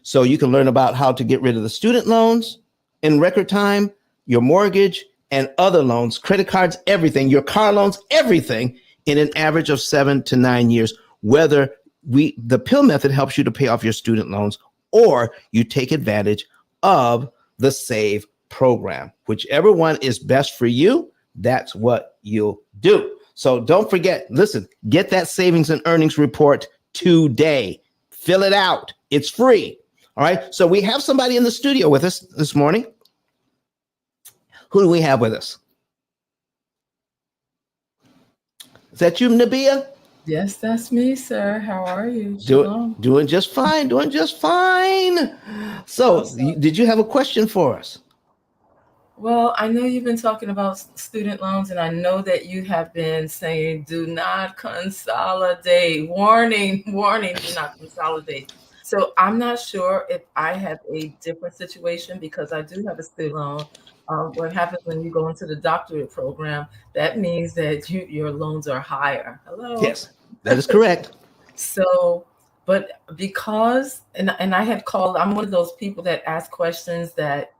So you can learn about how to get rid of the student loans in record time, your mortgage and other loans, credit cards, everything, your car loans, everything in an average of 7 to 9 years, whether the P.I.L.L method helps you to pay off your student loans or you take advantage of the SAVE program. Whichever one is best for you, that's what you'll do. So don't forget, listen, get that savings and earnings report today. Fill it out. It's free. All right. So we have somebody in the studio with us this morning. Who do we have with us? Is that you, Nabia? Yes, that's me, sir. How are you? Doing just fine. Doing just fine. So, awesome. Did you have a question for us? Well, I know you've been talking about student loans, and I know that you have been saying, do not consolidate. Warning, warning, do not consolidate. So I'm not sure if I have a different situation because I do have a student loan. What happens when you go into the doctorate program, that means that your loans are higher. Hello? Yes, that is correct. So But because, and I had called, I'm one of those people that ask questions that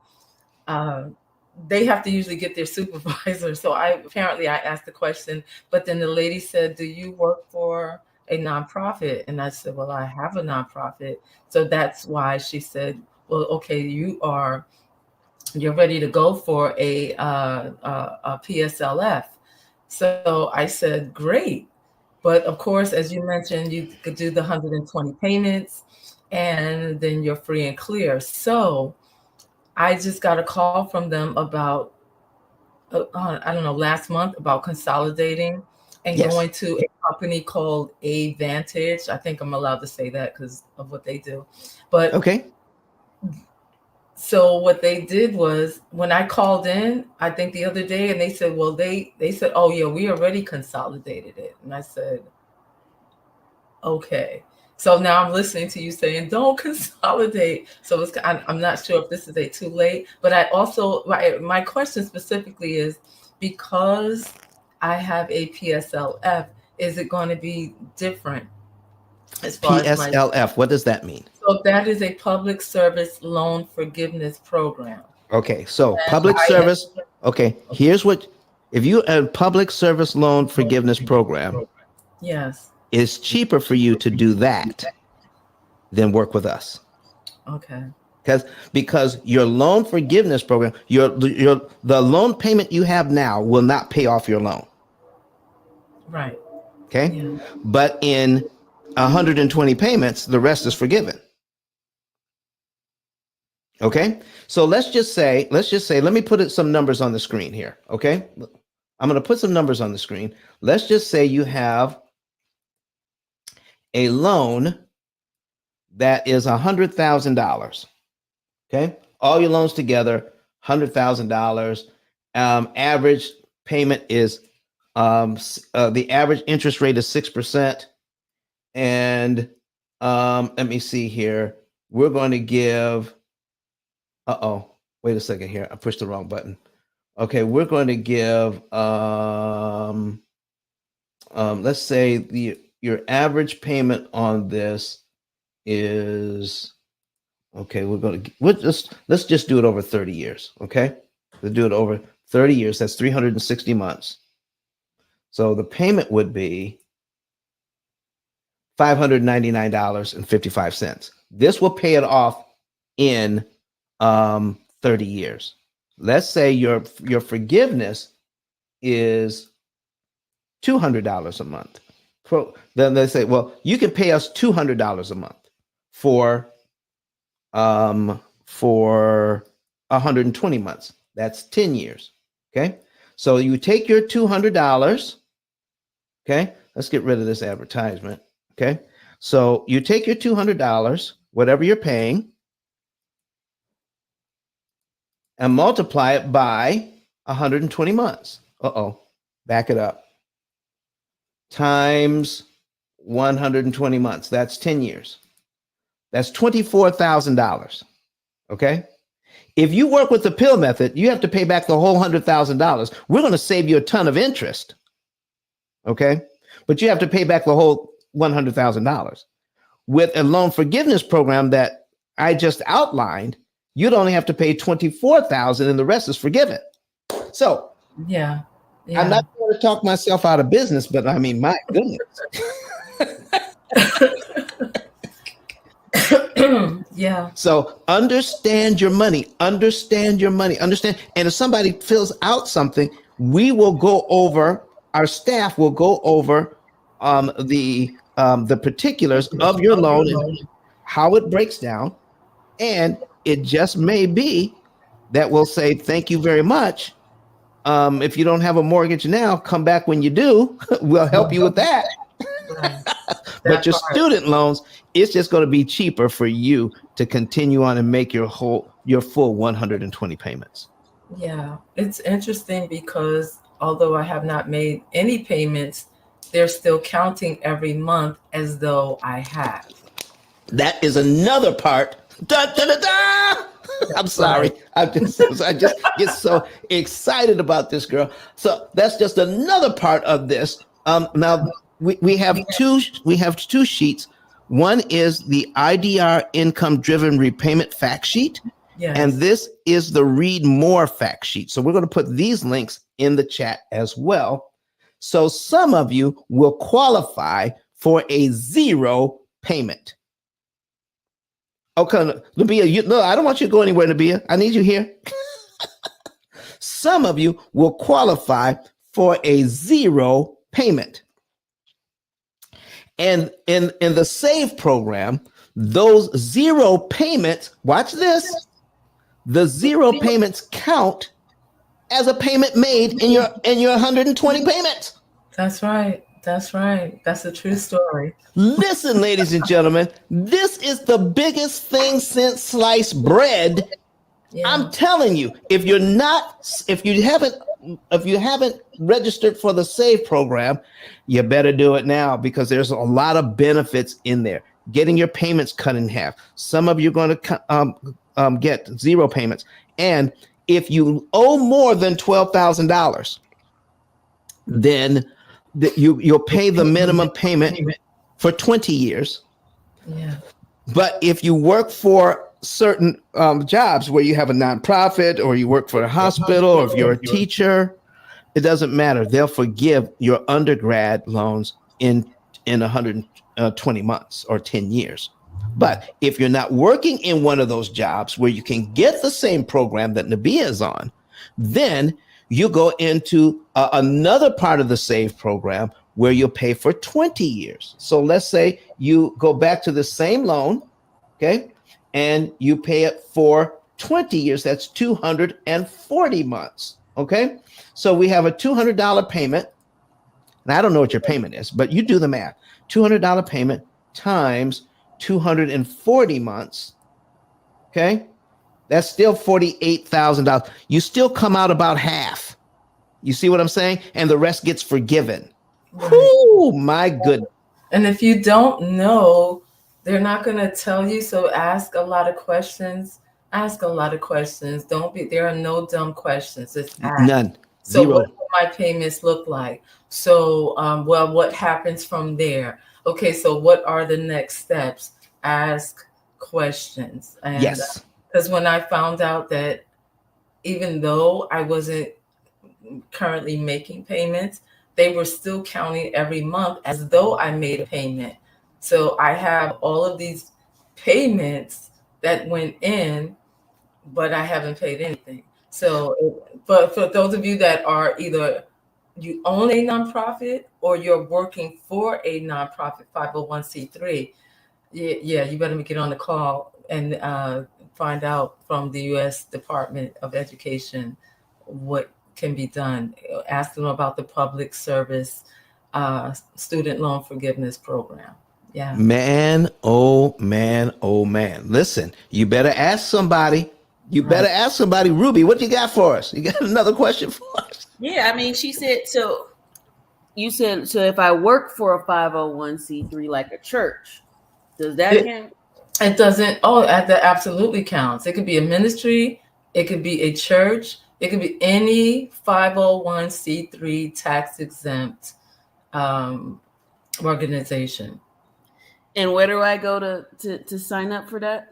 they have to usually get their supervisor. So I asked the question, but then the lady said, do you work for a nonprofit? And I said, well, I have a nonprofit. So that's why she said, well, okay, you're ready to go for a PSLF. So I said, great. But of course, as you mentioned, you could do the 120 payments and then you're free and clear. So I just got a call from them about, I don't know, last month about consolidating and going to a company called Advantage. I think I'm allowed to say that because of what they do. But okay. So what they did was when I called in, I think the other day, and they said, well, they said, oh yeah, we already consolidated it. And I said, okay. So now I'm listening to you saying, don't consolidate. So I'm not sure if this is a too late, but I also, my question specifically is, because I have a PSLF, is it going to be different as far as my PSLF, what does that mean? So that is a public service loan forgiveness program. Okay, so public service. Okay, here's what, if you a public service loan forgiveness program, yes, it's cheaper for you to do that than work with us. Okay. Because your loan forgiveness program, the loan payment you have now will not pay off your loan. Right. Okay. Yeah. But in 120 payments, the rest is forgiven. Okay. So let's just say, let me put some numbers on the screen here. Okay. I'm going to put some numbers on the screen. Let's just say you have a loan that is $100,000. Okay. All your loans together, $100,000. Average payment is, the average interest rate is 6%. And let me see here. We're going to give, wait a second here. I pushed the wrong button. Okay, we're going to give, let's say your average payment on this is, okay, let's just do it over 30 years. Okay, we'll do it over 30 years. That's 360 months. So the payment would be $599.55. This will pay it off in 30 years. Let's say your forgiveness is $200 a month. Then they say, well, you can pay us $200 a month for 120 months. That's 10 years. Okay. So you take your $200. Okay. Let's get rid of this advertisement. Okay. So you take your $200, whatever you're paying, and multiply it by 120 months. Back it up. Times 120 months. That's 10 years. That's $24,000. Okay. If you work with the P.I.L.L method, you have to pay back the whole $100,000. We're going to save you a ton of interest. Okay. But you have to pay back the whole $100,000. With a loan forgiveness program that I just outlined, you'd only have to pay $24,000 and the rest is forgiven. So yeah. I'm not going to talk myself out of business, but I mean, my goodness. Yeah. So understand your money, understand. And if somebody fills out something, we will go over, our staff will go over the particulars of your loan and how it breaks down. And it just may be that we'll say, thank you very much. If you don't have a mortgage now, come back when you do. We'll help you with that. But your student loans, it's just going to be cheaper for you to continue on and make your full 120 payments. Yeah, it's interesting because although I have not made any payments, they're still counting every month as though I have. That is another part. Da, da, da, da! I'm sorry. I just get so excited about this, girl. So that's just another part of this. Now we have two sheets. One is the IDR income driven repayment fact sheet. Yes. And this is the read more fact sheet. So we're going to put these links in the chat as well. So some of you will qualify for a zero payment. Okay, Nabia, no, I don't want you to go anywhere, Nabia. I need you here. Some of you will qualify for a zero payment. And in the SAVE program, those zero payments, watch this, the zero payments count as a payment made in your 120 payments. That's right. That's right. That's a true story. Listen, ladies and gentlemen, this is the biggest thing since sliced bread. Yeah. I'm telling you, if you haven't registered for the SAVE program, you better do it now, because there's a lot of benefits in there. Getting your payments cut in half. Some of you are going to get zero payments. And if you owe more than $12,000, then you'll pay the minimum payment for 20 years. Yeah. But if you work for certain jobs where you have a nonprofit, or you work for a hospital, or if you're a teacher, it doesn't matter. They'll forgive your undergrad loans in 120 months or 10 years. But if you're not working in one of those jobs where you can get the same program that Nabia is on, then you go into another part of the SAVE program where you'll pay for 20 years. So let's say you go back to the same loan, okay, and you pay it for 20 years. That's 240 months, okay? So we have a $200 payment. And I don't know what your payment is, but you do the math. $200 payment times 240 months, okay? That's still $48,000. You still come out about half. You see what I'm saying? And the rest gets forgiven. Right. Oh, my goodness. And if you don't know, they're not going to tell you. So ask a lot of questions. Ask a lot of questions. There are no dumb questions. Just ask. None. So Zero. what do my payments look like? So, well, what happens from there? Okay, so what are the next steps? Ask questions. And, yes. Because when I found out that even though I wasn't currently making payments, they were still counting every month as though I made a payment. So I have all of these payments that went in, but I haven't paid anything. So, but for those of you that are either you own a nonprofit or you're working for a nonprofit 501c3, yeah, you better get on the call and find out from the U.S. Department of Education what can be done. Ask them about the public service student loan forgiveness program. Yeah. Man, oh man, oh man. Listen, you better ask somebody. You better ask somebody. Ruby, what you got for us? You got another question for us? Yeah, I mean, she said, so you said, so if I work for a 501c3 like a church, does that count? It doesn't. Oh, that absolutely counts. It could be a ministry. It could be a church. It could be any 501c3 tax exempt organization. And where do I go to sign up for that?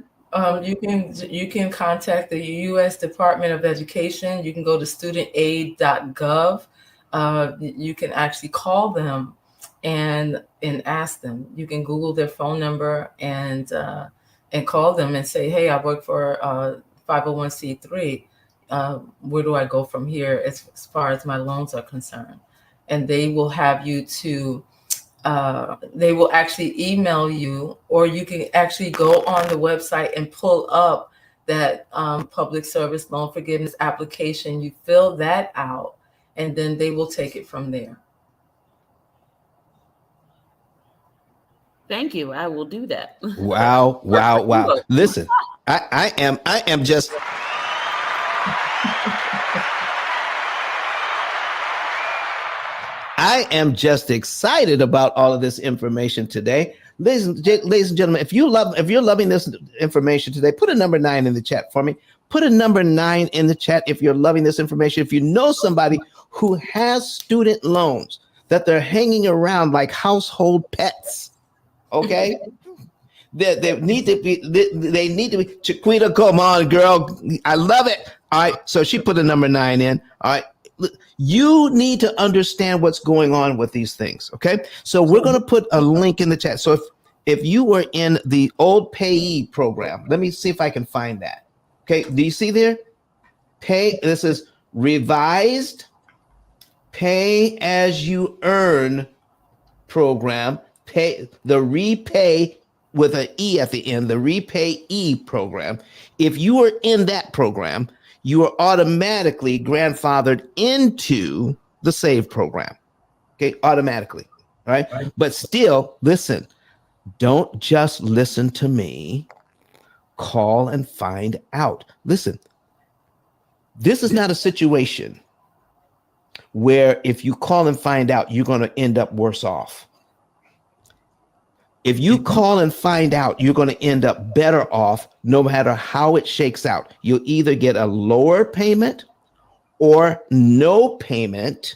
You can contact the U.S. Department of Education. You can go to studentaid.gov. You can actually call them and ask them. You can Google their phone number and call them and say, "Hey, I work for 501c3. Where do I go from here as far as my loans are concerned?" And they will have you to. They will actually email you, or you can actually go on the website and pull up that public service loan forgiveness application. You fill that out, and then they will take it from there. Thank you. I will do that. Wow. Listen, I am just. I am just excited about all of this information today. Ladies and gentlemen, if you're loving this information today, put a number 9 in the chat for me. Put a number 9 in the chat if you're loving this information. If you know somebody who has student loans that they're hanging around like household pets, okay? They need to be. They need to be. Chiquita, come on, girl. I love it. All right. So she put a number 9 in. All right. You need to understand what's going on with these things. Okay. So we're going to put a link in the chat. So if you were in the old payee program, let me see if I can find that. Okay. Do you see there? This is revised pay as you earn program. Pay the repay with an E at the end, the repay E program. If you are in that program, you are automatically grandfathered into the SAVE program. Okay, automatically. All right. But still, listen, don't just listen to me. Call and find out. Listen, this is not a situation where if you call and find out, you're going to end up worse off. If you call and find out, you're going to end up better off no matter how it shakes out. You'll either get a lower payment or no payment,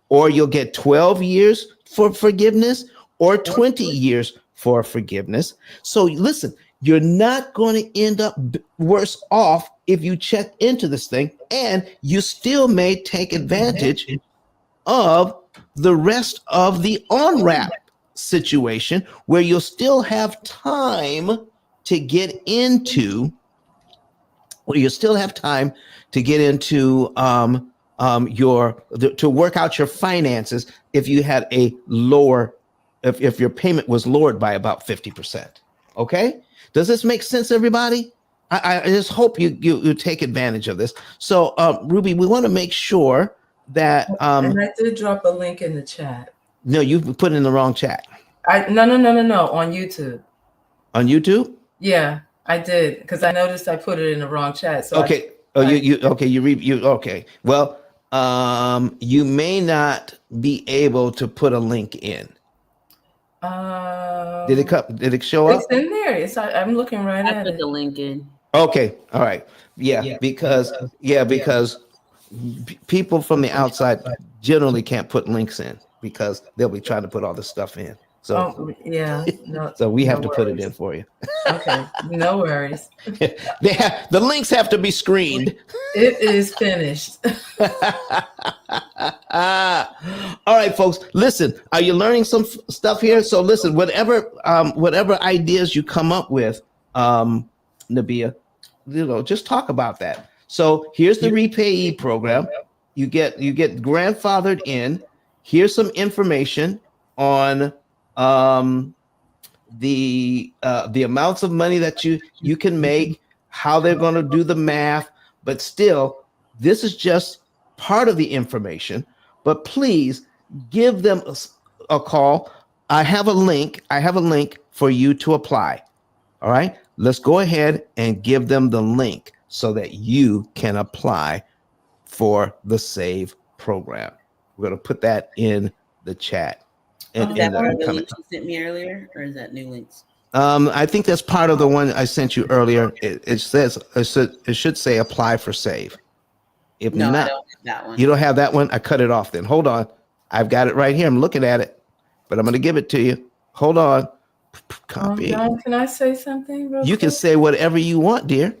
or you'll get 12 years for forgiveness or 20 years for forgiveness. So listen, you're not going to end up worse off if you check into this thing, and you still may take advantage of the rest of the on-ramp situation where you'll still have time to get into to work out your finances if you had a lower if your payment was lowered by about 50%. Okay, does this make sense, everybody? I just hope you take advantage of this. So Ruby, we want to make sure that and I did drop a link in the chat. No, you put it in the wrong chat. No, on YouTube. On YouTube? Yeah, I did, because I noticed I put it in the wrong chat. So okay. Okay. Well, you may not be able to put a link in. Did it show up? It's in there. I'm looking right at it. I put the link in. Okay. All right. Because people from the outside generally can't put links in because they'll be trying to put all this stuff in. So so we have to put it in for you. Okay, no worries. The links have to be screened. It is finished. All right, folks. Listen, are you learning some stuff here? So listen, whatever ideas you come up with, Nabia, just talk about that. So here's the repayee program. You get grandfathered in. Here's some information on the amounts of money that you can make, how they're going to do the math, but still, this is just part of the information. But please give them a call. I have a link for you to apply. All right, let's go ahead and give them the link so that you can apply for the SAVE program. We're going to put that in the chat. Is that part of the link you sent me earlier, or is that new links? I think that's part of the one I sent you earlier. It should say apply for SAVE. If no, not, I don't have that one. You don't have that one? I cut it off then. Hold on. I've got it right here. I'm looking at it, but I'm going to give it to you. Hold on. Copy. John, can I say something real You quick? can say whatever you want, dear.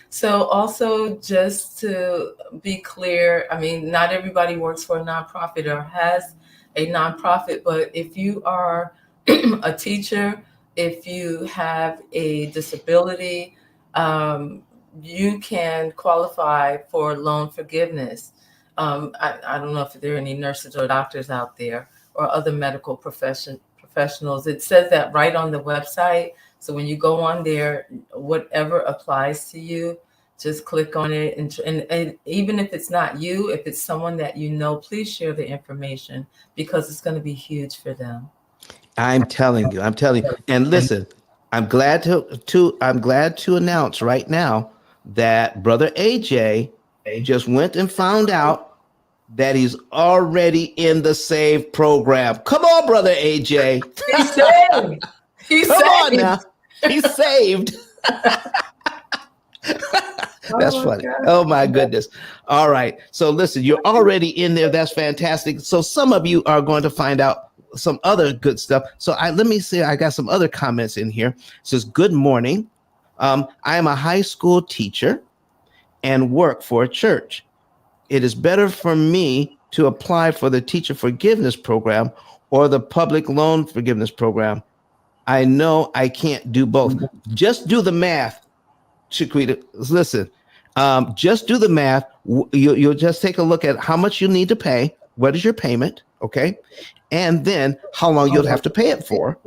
So also, just to be clear, I mean, not everybody works for a nonprofit or has a nonprofit, but if you are a teacher, if you have a disability, you can qualify for loan forgiveness. I don't know if there are any nurses or doctors out there or other medical professionals. It says that right on the website. So when you go on there, whatever applies to you, just click on it. And even if it's not you, if it's someone that you know, please share the information because it's going to be huge for them. I'm telling you. And listen, I'm glad to announce right now that Brother AJ just went and found out that he's already in the SAVE program. Come on, Brother AJ. He's saved. Come on now. He's saved. That's funny. God. Oh my goodness. All right. So listen, you're already in there. That's fantastic. So some of you are going to find out some other good stuff. So let me see. I got some other comments in here. It says, good morning. I am a high school teacher and work for a church. It is better for me to apply for the teacher forgiveness program or the public loan forgiveness program. I know I can't do both. Just do the math, Chiquita. Listen, just do the math. You'll just take a look at how much you need to pay. What is your payment? Okay. And then how long you'll have to pay it for,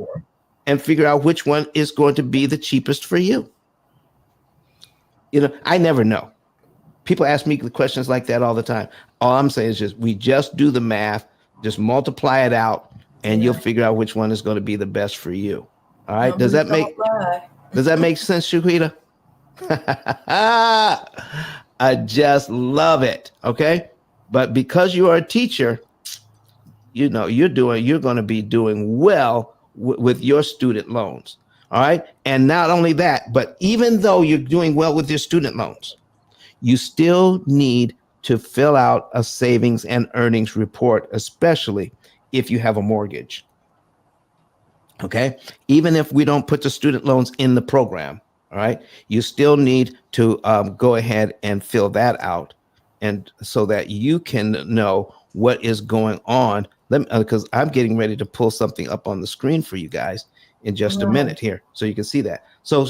and figure out which one is going to be the cheapest for you. I never know. People ask me questions like that all the time. All I'm saying is we just do the math, just multiply it out, and you'll figure out which one is going to be the best for you. All right. Does that make sense, Chiquita? I just love it. Okay. But because you are a teacher, you're going to be doing well with your student loans. All right. And not only that, but even though you're doing well with your student loans, you still need to fill out a savings and earnings report, especially if you have a mortgage. Okay. Even if we don't put the student loans in the program, all right, you still need to go ahead and fill that out, and so that you can know what is going on. Because I'm getting ready to pull something up on the screen for you guys in just a minute here, so you can see that. So,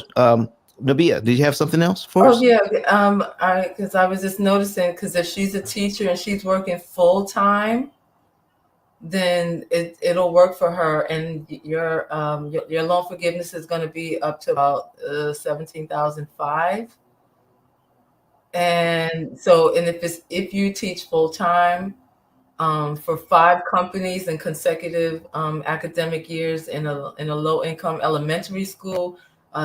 Nabia, did you have something else for us? Oh yeah, because I was just noticing, because if she's a teacher and she's working full time, then it'll work for her, and your loan forgiveness is going to be up to about $17,500. And so, and if you teach full time for 5 companies in consecutive academic years in a low income elementary school,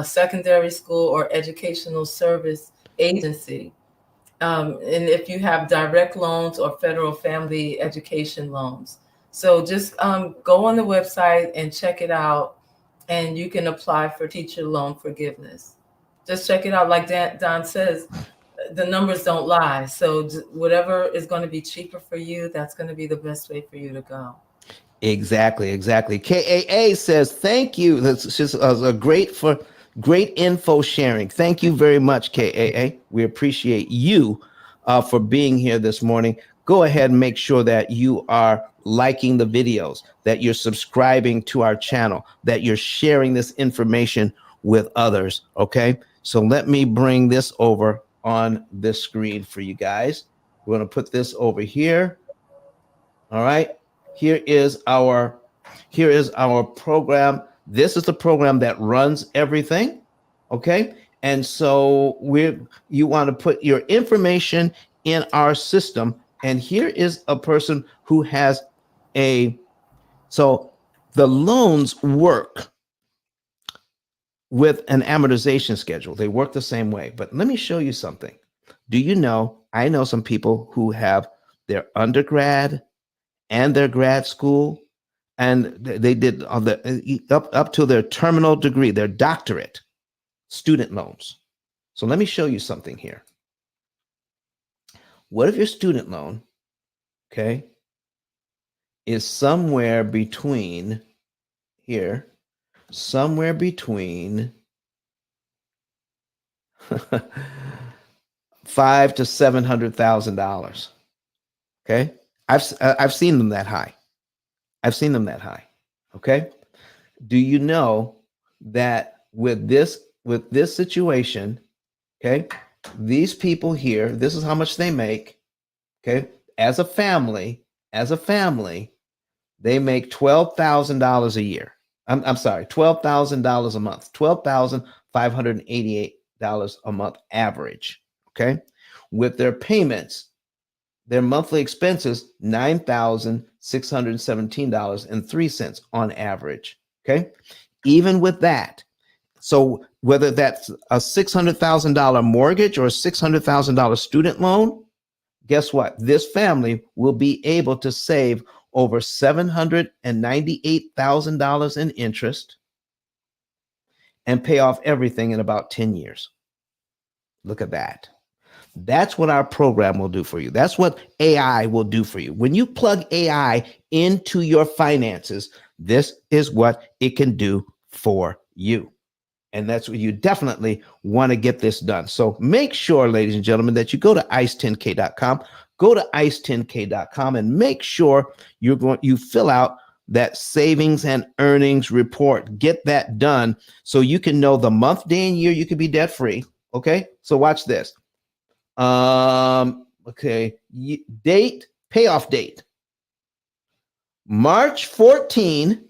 secondary school, or educational service agency, and if you have direct loans or federal family education loans. So just go on the website and check it out, and you can apply for teacher loan forgiveness. Just check it out. Like Don says, the numbers don't lie. So whatever is going to be cheaper for you, that's going to be the best way for you to go. Exactly. KAA says, thank you. That's just a great info sharing. Thank you very much, KAA. We appreciate you for being here this morning. Go ahead and make sure that you are liking the videos, that you're subscribing to our channel, that you're sharing this information with others. Okay. So let me bring this over on this screen for you guys. We're going to put this over here. All right. Here is our program. This is the program that runs everything. Okay. And so you want to put your information in our system. And here is a person who has so the loans work with an amortization schedule. They work the same way. But let me show you something. Do you know, I know some people who have their undergrad and their grad school, and they did on up to their terminal degree, their doctorate, student loans. So let me show you something here. What if your student loan, okay, is somewhere between here, somewhere between $500,000 to $700,000. Okay, I've seen them that high. Okay. Do you know that with this situation, okay, these people here, this is how much they make. Okay, as a family, they make $12,000 a year. I'm sorry, $12,000 a month, $12,588 a month average. Okay, with their payments, their monthly expenses, $9,617.03 on average. Okay. Even with that. So whether that's a $600,000 mortgage or a $600,000 student loan, guess what? This family will be able to save over $798,000 in interest and pay off everything in about 10 years. Look at that. That's what our program will do for you. That's what AI will do for you. When you plug AI into your finances, this is what it can do for you. And that's what you definitely want to get this done. So make sure, ladies and gentlemen, that you go to ice10k.com, go to ice10k.com and make sure you fill out that savings and earnings report. Get that done so you can know the month, day, and year you can be debt free. Okay. So watch this. Okay. Payoff date, March 14,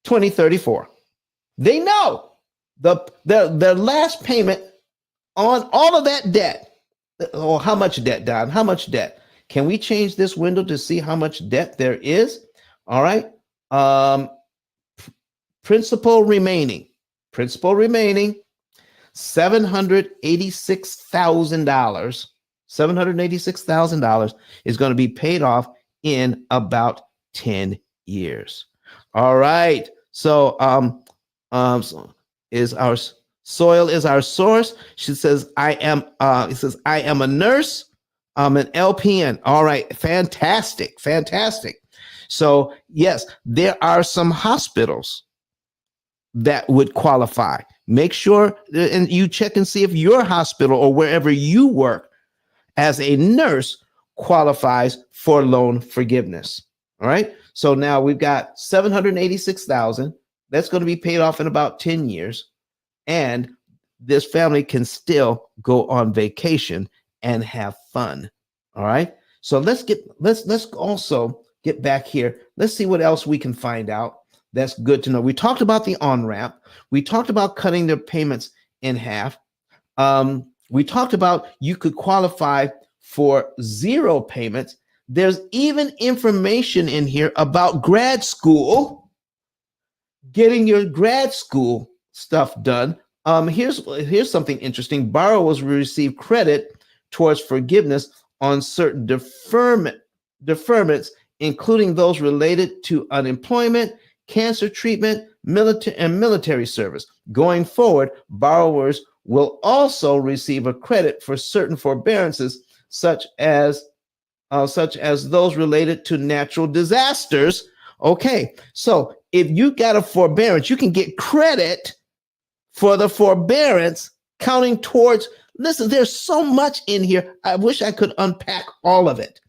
2034. They know their last payment on all of that debt. Oh, how much debt, Don? How much debt? Can we change this window to see how much debt there is? All right. Principal remaining, $786,000. $786,000 is going to be paid off in about 10 years. All right. So, is our soil is our source. She says, it says, I am a nurse. I'm an LPN. All right. Fantastic. So yes, there are some hospitals that would qualify. Make sure and you check and see if your hospital or wherever you work as a nurse qualifies for loan forgiveness. All right. So now we've got $786,000. That's going to be paid off in about 10 years. And this family can still go on vacation and have fun. All right. So let's also get back here. Let's see what else we can find out. That's good to know. We talked about the on-ramp. We talked about cutting their payments in half. We talked about you could qualify for 0 payments. There's even information in here about grad school, getting your grad school stuff done. Here's something interesting. Borrowers will receive credit towards forgiveness on certain deferments, including those related to unemployment, cancer treatment, military service. Going forward, borrowers will also receive a credit for certain forbearances, such as those related to natural disasters. Okay, so if you got a forbearance, you can get credit for the forbearance counting towards. Listen, there's so much in here. I wish I could unpack all of it,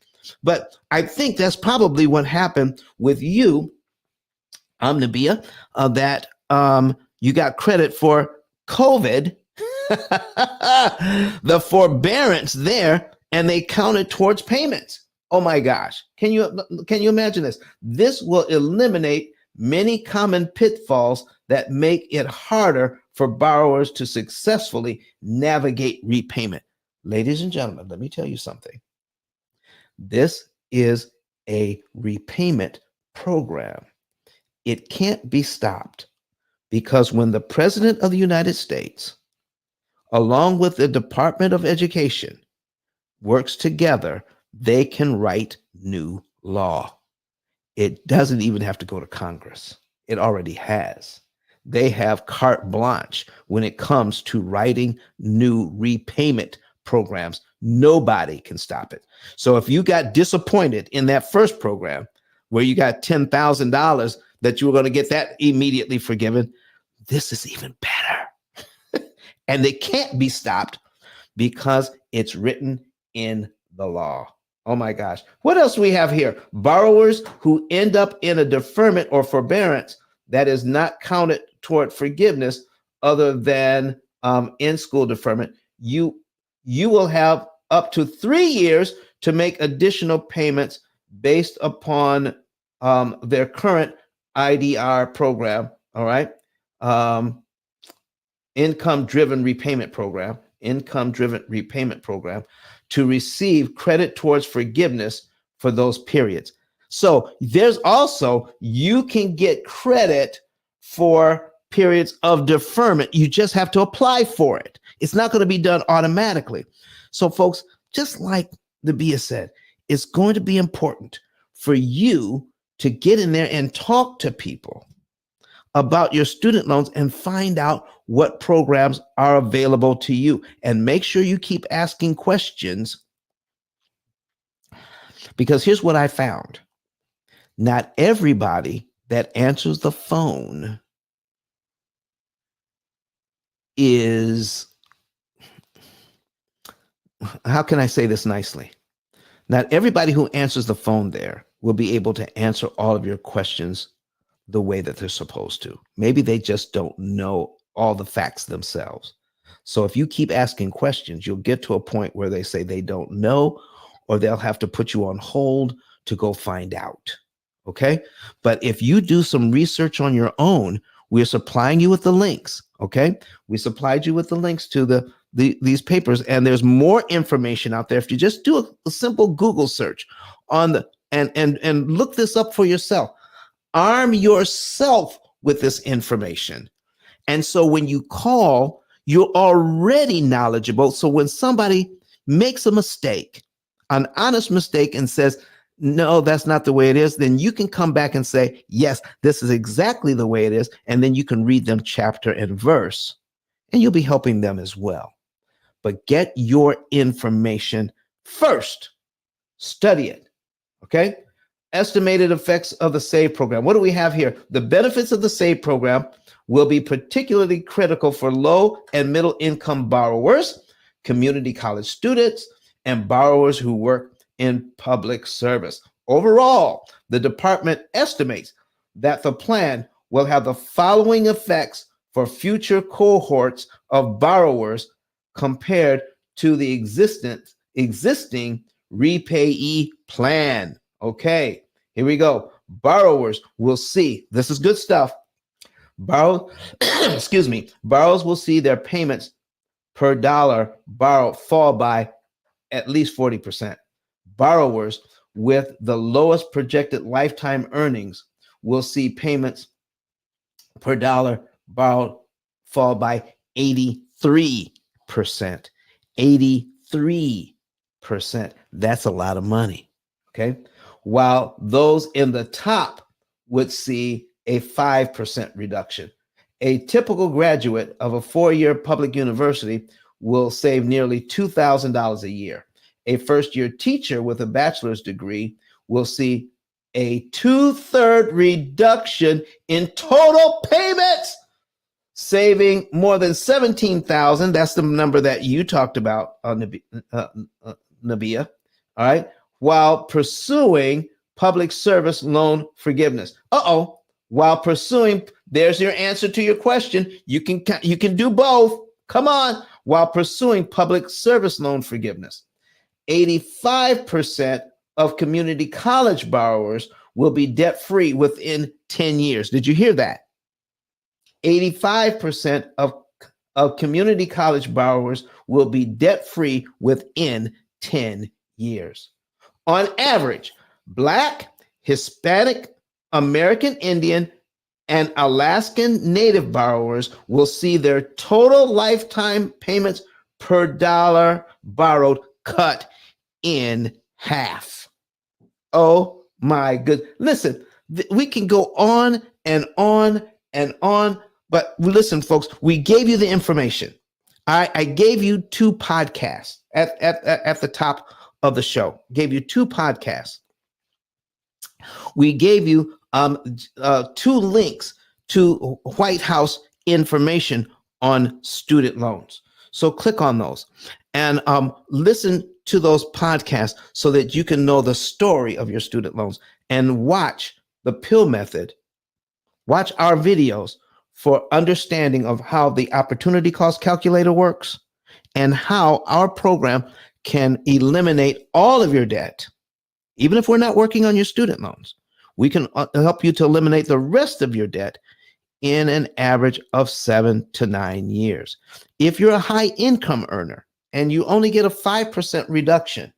but I think that's probably what happened with you, Nabia, that you got credit for COVID, the forbearance there, and they counted towards payments. Oh my gosh. Can you imagine this? This will eliminate many common pitfalls that make it harder for borrowers to successfully navigate repayment. Ladies and gentlemen, let me tell you something. This is a repayment program. It can't be stopped because when the President of the United States, along with the Department of Education, works together, they can write new law. It doesn't even have to go to Congress. It already has. They have carte blanche when it comes to writing new repayment programs. Nobody can stop it. So if you got disappointed in that first program where you got $10,000 that you were going to get that immediately forgiven, this is even better. And it can't be stopped because it's written in the law. Oh my gosh. What else do we have here? Borrowers who end up in a deferment or forbearance that is not counted toward forgiveness other than in-school deferment, you will have up to 3 years to make additional payments based upon their current IDR program. All right. Income-driven repayment program to receive credit towards forgiveness for those periods. So there's also, you can get credit for periods of deferment. You just have to apply for it. It's not going to be done automatically. So folks, just like the Bia said, it's going to be important for you to get in there and talk to people about your student loans and find out what programs are available to you. And make sure you keep asking questions, because here's what I found. Not everybody that answers the phone is, how can I say this nicely? Not everybody who answers the phone there will be able to answer all of your questions the way that they're supposed to. Maybe they just don't know all the facts themselves. So if you keep asking questions, you'll get to a point where they say they don't know, or they'll have to put you on hold to go find out. Okay. But if you do some research on your own, we're supplying you with the links. Okay. We supplied you with the links to these papers, and there's more information out there. If you just do a simple Google search on the and look this up for yourself, arm yourself with this information. And so when you call, you're already knowledgeable. So when somebody makes a mistake, an honest mistake, and says, no, that's not the way it is, then you can come back and say, yes, this is exactly the way it is. And then you can read them chapter and verse, and you'll be helping them as well. But get your information first. Study it. Okay? Estimated effects of the SAVE program. What do we have here? The benefits of the SAVE program will be particularly critical for low and middle income borrowers, community college students, and borrowers who work in public service. Overall, the department estimates that the plan will have the following effects for future cohorts of borrowers compared to the existing repayee plan. Okay, here we go. Borrowers will see, this is good stuff. Borrowers will see their payments per dollar borrowed fall by at least 40%. Borrowers with the lowest projected lifetime earnings will see payments per dollar borrowed fall by 83%. 83%. That's a lot of money. Okay. While those in the top would see a 5% reduction. A typical graduate of a 4-year public university will save nearly $2,000 a year. A first-year teacher with a bachelor's degree will see a 2/3 reduction in total payments, saving more than $17,000. That's the number that you talked about, Nabia. All right. While pursuing public service loan forgiveness. While pursuing, there's your answer to your question. You can do both. Come on. While pursuing public service loan forgiveness. 85% of community college borrowers will be debt-free within 10 years. Did you hear that? 85% of community college borrowers will be debt-free within 10 years. On average, Black, Hispanic, American Indian, and Alaskan Native borrowers will see their total lifetime payments per dollar borrowed cut in half. Oh my good. Listen, we can go on and on and on, but listen, folks, we gave you the information. I gave you 2 podcasts at the top of the show. Gave you 2 podcasts. We gave you 2 links to White House information on student loans. So click on those and listen to those podcasts so that you can know the story of your student loans, and watch the P.I.L.L method. Watch our videos for understanding of how the opportunity cost calculator works and how our program can eliminate all of your debt. Even if we're not working on your student loans, we can help you to eliminate the rest of your debt in an average of 7 to 9 years. If you're a high income earner and you only get a 5% reduction,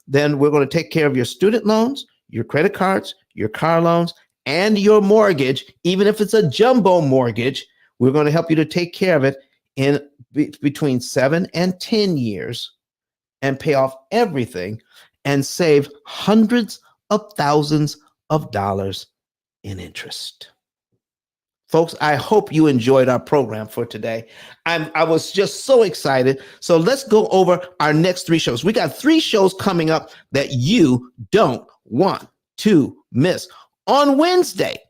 then we're going to take care of your student loans, your credit cards, your car loans, and your mortgage. Even if it's a jumbo mortgage, we're going to help you to take care of it in between 7 and 10 years and pay off everything and save hundreds of thousands of dollars in interest. Folks, I hope you enjoyed our program for today. I was just so excited. So let's go over our next 3 shows. We got 3 shows coming up that you don't want to miss. On Wednesday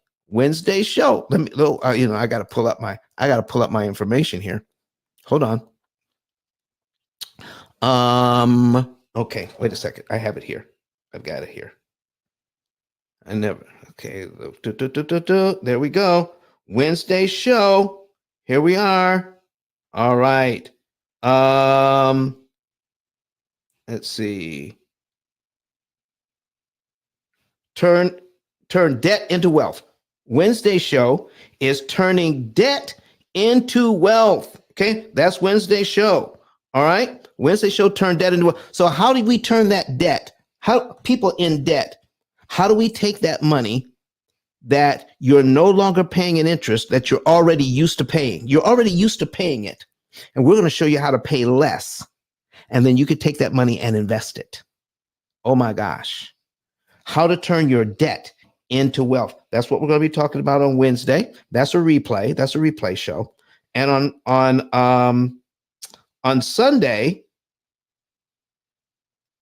show. Let me, I got to pull up my information here. Hold on. Okay, wait a second. I have it here. I've got it here. Okay. There we go. Wednesday show. Here we are. All right. Let's see. Turn debt into wealth. Wednesday show is turning debt into wealth. Okay, that's Wednesday show. All right. Wednesday show, turn debt into wealth. So how do we turn that debt? How people in debt? How do we take that money that you're no longer paying an interest that you're already used to paying? You're already used to paying it. And we're going to show you how to pay less. And then you could take that money and invest it. Oh my gosh. How to turn your debt into wealth. That's what we're going to be talking about on Wednesday. That's a replay. That's a replay show. And on Sunday,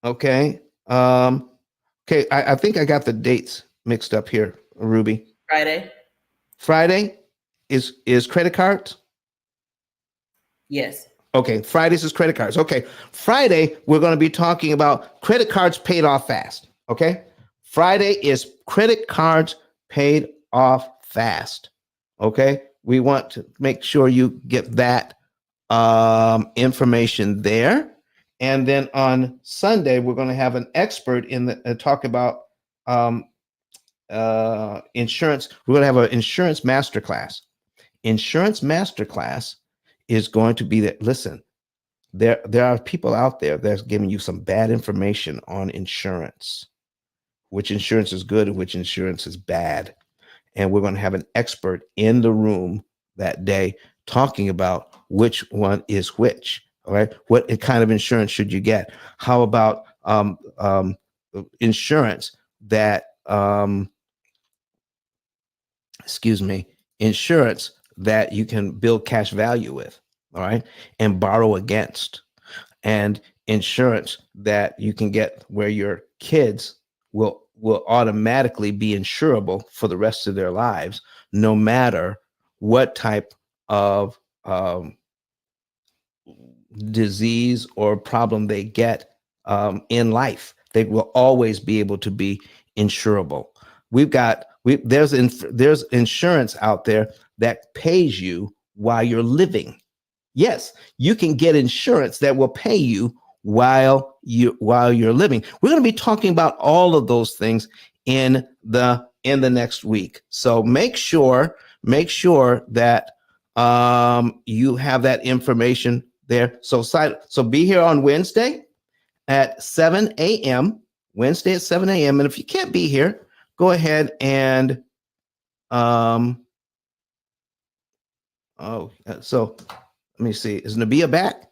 okay. I think I got the dates mixed up here, Ruby. Friday is credit cards? Yes. Okay, Fridays is credit cards. Okay, Friday, we're going to be talking about credit cards paid off fast. Okay, Friday is credit cards paid off fast. Okay, we want to make sure you get that information there. And then on Sunday, we're going to have an expert in the talk about insurance. We're going to have an insurance masterclass. Insurance masterclass is going to be that. Listen, there are people out there that's giving you some bad information on insurance, which insurance is good and which insurance is bad. And we're going to have an expert in the room that day talking about which one is which. All right. What kind of insurance should you get? How about insurance that, insurance that you can build cash value with, all right, and borrow against, and insurance that you can get where your kids will automatically be insurable for the rest of their lives, no matter what type of disease or problem they get in life. They will always be able to be insurable. There's insurance out there that pays you while you're living. Yes, you can get insurance that will pay you while you're living. We're going to be talking about all of those things in the next week. So make sure that you have that information there. So be here on Wednesday at 7 a.m. Wednesday at 7 a.m. And if you can't be here, go ahead and so let me see. Is Nabia back?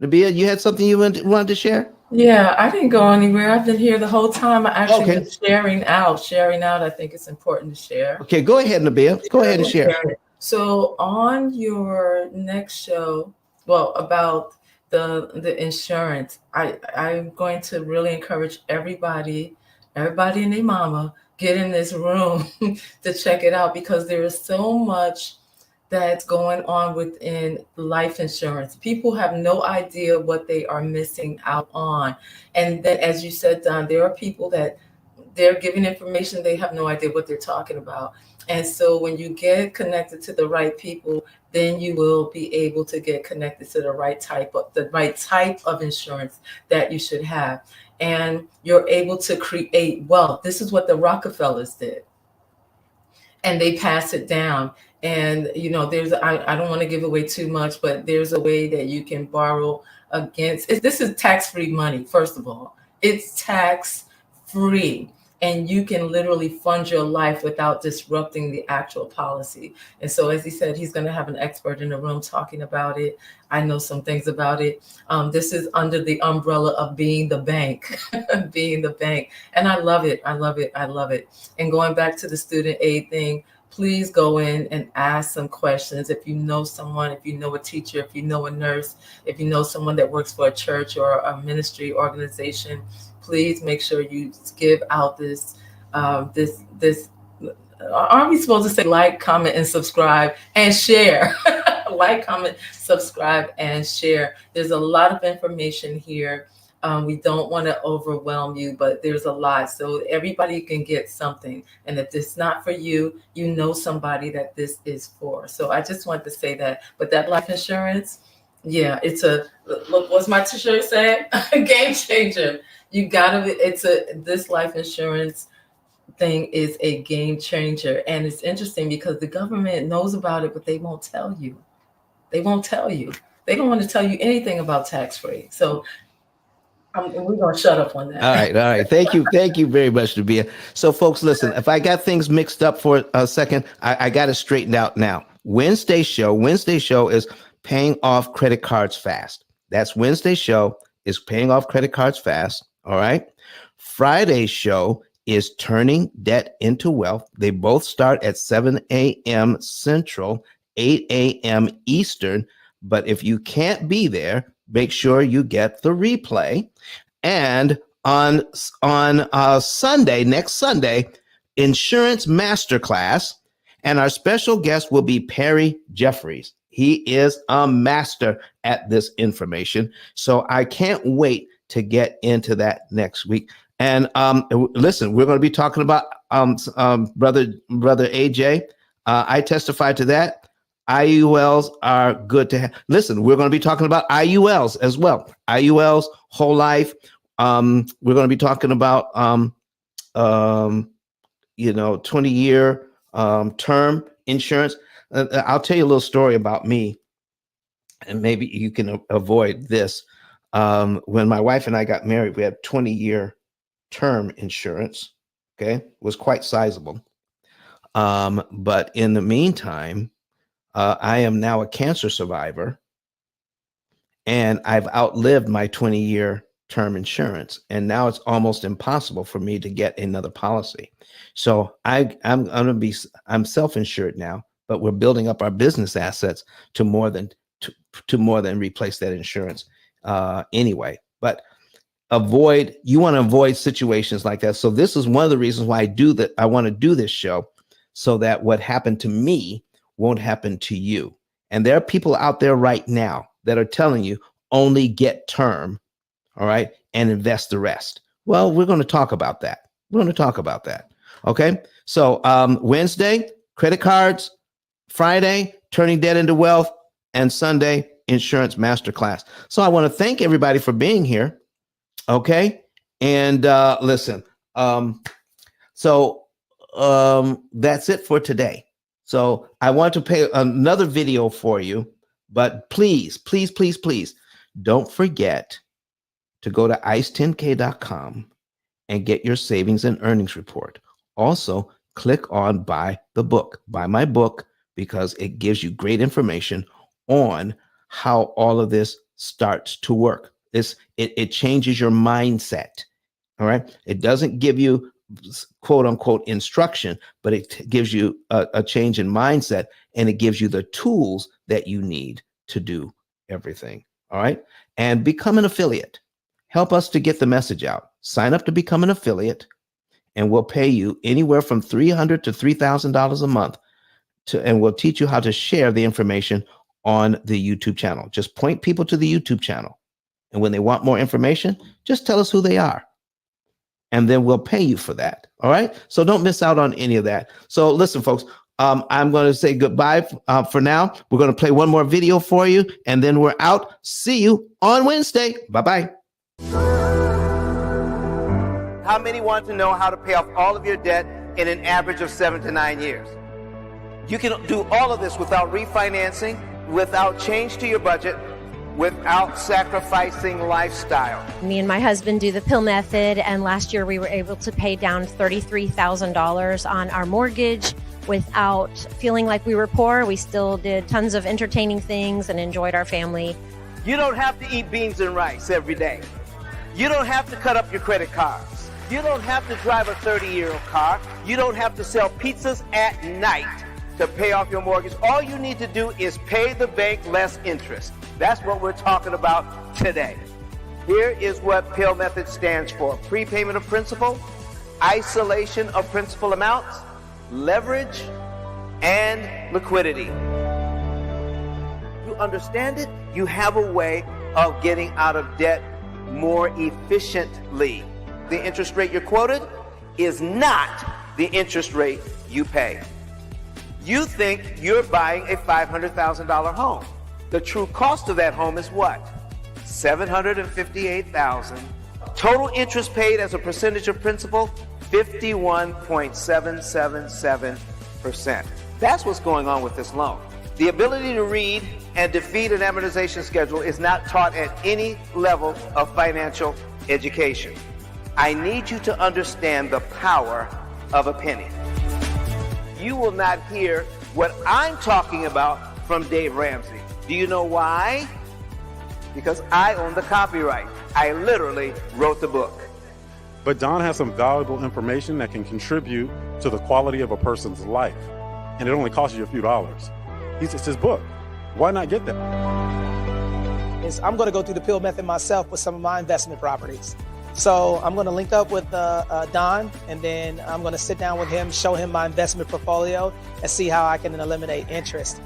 Nabia, you had something you wanted to share? Yeah, I didn't go anywhere. I've been here the whole time. I actually been sharing out. I think it's important to share. Okay, go ahead, Nabia. Go ahead and share. So on your next show, about the insurance, I'm going to really encourage everybody and their mama, get in this room to check it out, because there is so much that's going on within life insurance. People have no idea what they are missing out on. And then, as you said, Don, there are people that they're giving information, they have no idea what they're talking about. And so when you get connected to the right people, then you will be able to get connected to the right type of insurance that you should have. And you're able to create wealth. This is what the Rockefellers did. And they pass it down. And, I don't want to give away too much, but there's a way that you can borrow against. This is tax-free money, first of all. It's tax-free. And you can literally fund your life without disrupting the actual policy. And so, as he said, he's going to have an expert in the room talking about it. I know some things about it. This is under the umbrella of being the bank, being the bank. And I love it. I love it. I love it. And going back to the student aid thing, please go in and ask some questions. If you know someone, if you know a teacher, if you know a nurse, if you know someone that works for a church or a ministry organization, please make sure you give out this. Aren't we supposed to say like, comment, and subscribe and share? Like, comment, subscribe, and share. There's a lot of information here. We don't want to overwhelm you, but there's a lot. So everybody can get something. And if it's not for you, you know somebody that this is for. So I just want to say that. But that life insurance, yeah, it's a, look, what's my t-shirt saying? Game changer. You gotta, this life insurance thing is a game changer. And it's interesting because the government knows about it, but they won't tell you. They won't tell you. They don't want to tell you anything about tax-free. So we're going to shut up on that. All right. Thank you very much, Nabia. So, folks, listen, if I got things mixed up for a second, I got it straightened out now. Wednesday show is paying off credit cards fast. That's Wednesday show is paying off credit cards fast. All right. Friday's show is turning debt into wealth. They both start at 7 a.m. Central, 8 a.m. Eastern. But if you can't be there, make sure you get the replay. And on Sunday, next Sunday, Insurance Masterclass. And our special guest will be Perry Jeffries. He is a master at this information. So I can't wait to get into that next week. And listen, we're going to be talking about brother AJ. I testified to that. IULs are good to have. Listen, we're going to be talking about IULs as well. IULs, whole life. We're going to be talking about 20-year term insurance. I'll tell you a little story about me, and maybe you can avoid this. When my wife and I got married, we had 20-year term insurance. Okay, it was quite sizable. But in the meantime, I am now a cancer survivor, and I've outlived my 20-year term insurance, and now it's almost impossible for me to get another policy. So I'm self-insured now, but we're building up our business assets to more than replace that insurance anyway. But you want to avoid situations like that. So this is one of the reasons why I want to do this show, so that what happened to me won't happen to you. And there are people out there right now that are telling you only get term, all right, and invest the rest. Well, we're going to talk about that. Okay. So Wednesday, credit cards. Friday, turning debt into wealth. And Sunday, Insurance Masterclass. So I want to thank everybody for being here. Okay. And listen, that's it for today. So I want to play another video for you, but please don't forget to go to ice10k.com and get your savings and earnings report. Also, click on buy my book, because it gives you great information on how all of this starts to work. It changes your mindset. All right. It doesn't give you quote unquote instruction, but it gives you a change in mindset, and it gives you the tools that you need to do everything. All right. And become an affiliate. Help us to get the message out. Sign up to become an affiliate, and we'll pay you anywhere from $300 to $3,000 a month and we'll teach you how to share the information on the YouTube channel. Just point people to the YouTube channel. And when they want more information, just tell us who they are. And then we'll pay you for that. All right. So don't miss out on any of that. So listen, folks, I'm going to say goodbye for now. We're going to play one more video for you, and then we're out. See you on Wednesday. Bye-bye. How many want to know how to pay off all of your debt in an average of 7 to 9 years? You can do all of this without refinancing, without change to your budget, without sacrificing lifestyle. Me and my husband do the P.I.L. method, and last year we were able to pay down $33,000 on our mortgage without feeling like we were poor. We still did tons of entertaining things and enjoyed our family. You don't have to eat beans and rice every day. You don't have to cut up your credit cards. You don't have to drive a 30-year-old car. You don't have to sell pizzas at night to pay off your mortgage. All you need to do is pay the bank less interest. That's what we're talking about today. Here is what P.I.L.L method stands for: prepayment of principal, isolation of principal amounts, leverage, and liquidity. You understand it? You have a way of getting out of debt more efficiently. The interest rate you're quoted is not the interest rate you pay. You think you're buying a $500,000 home. The true cost of that home is what? $758,000. Total interest paid as a percentage of principal, 51.777%. That's what's going on with this loan. The ability to read and defeat an amortization schedule is not taught at any level of financial education. I need you to understand the power of a penny. You will not hear what I'm talking about from Dave Ramsey. Do you know why? Because I own the copyright. I literally wrote the book. But Don has some valuable information that can contribute to the quality of a person's life. And it only costs you a few dollars. It's his book. Why not get that? I'm going to go through the P.I.L.L method myself with some of my investment properties. So I'm going to link up with Don, and then I'm going to sit down with him, show him my investment portfolio, and see how I can eliminate interest.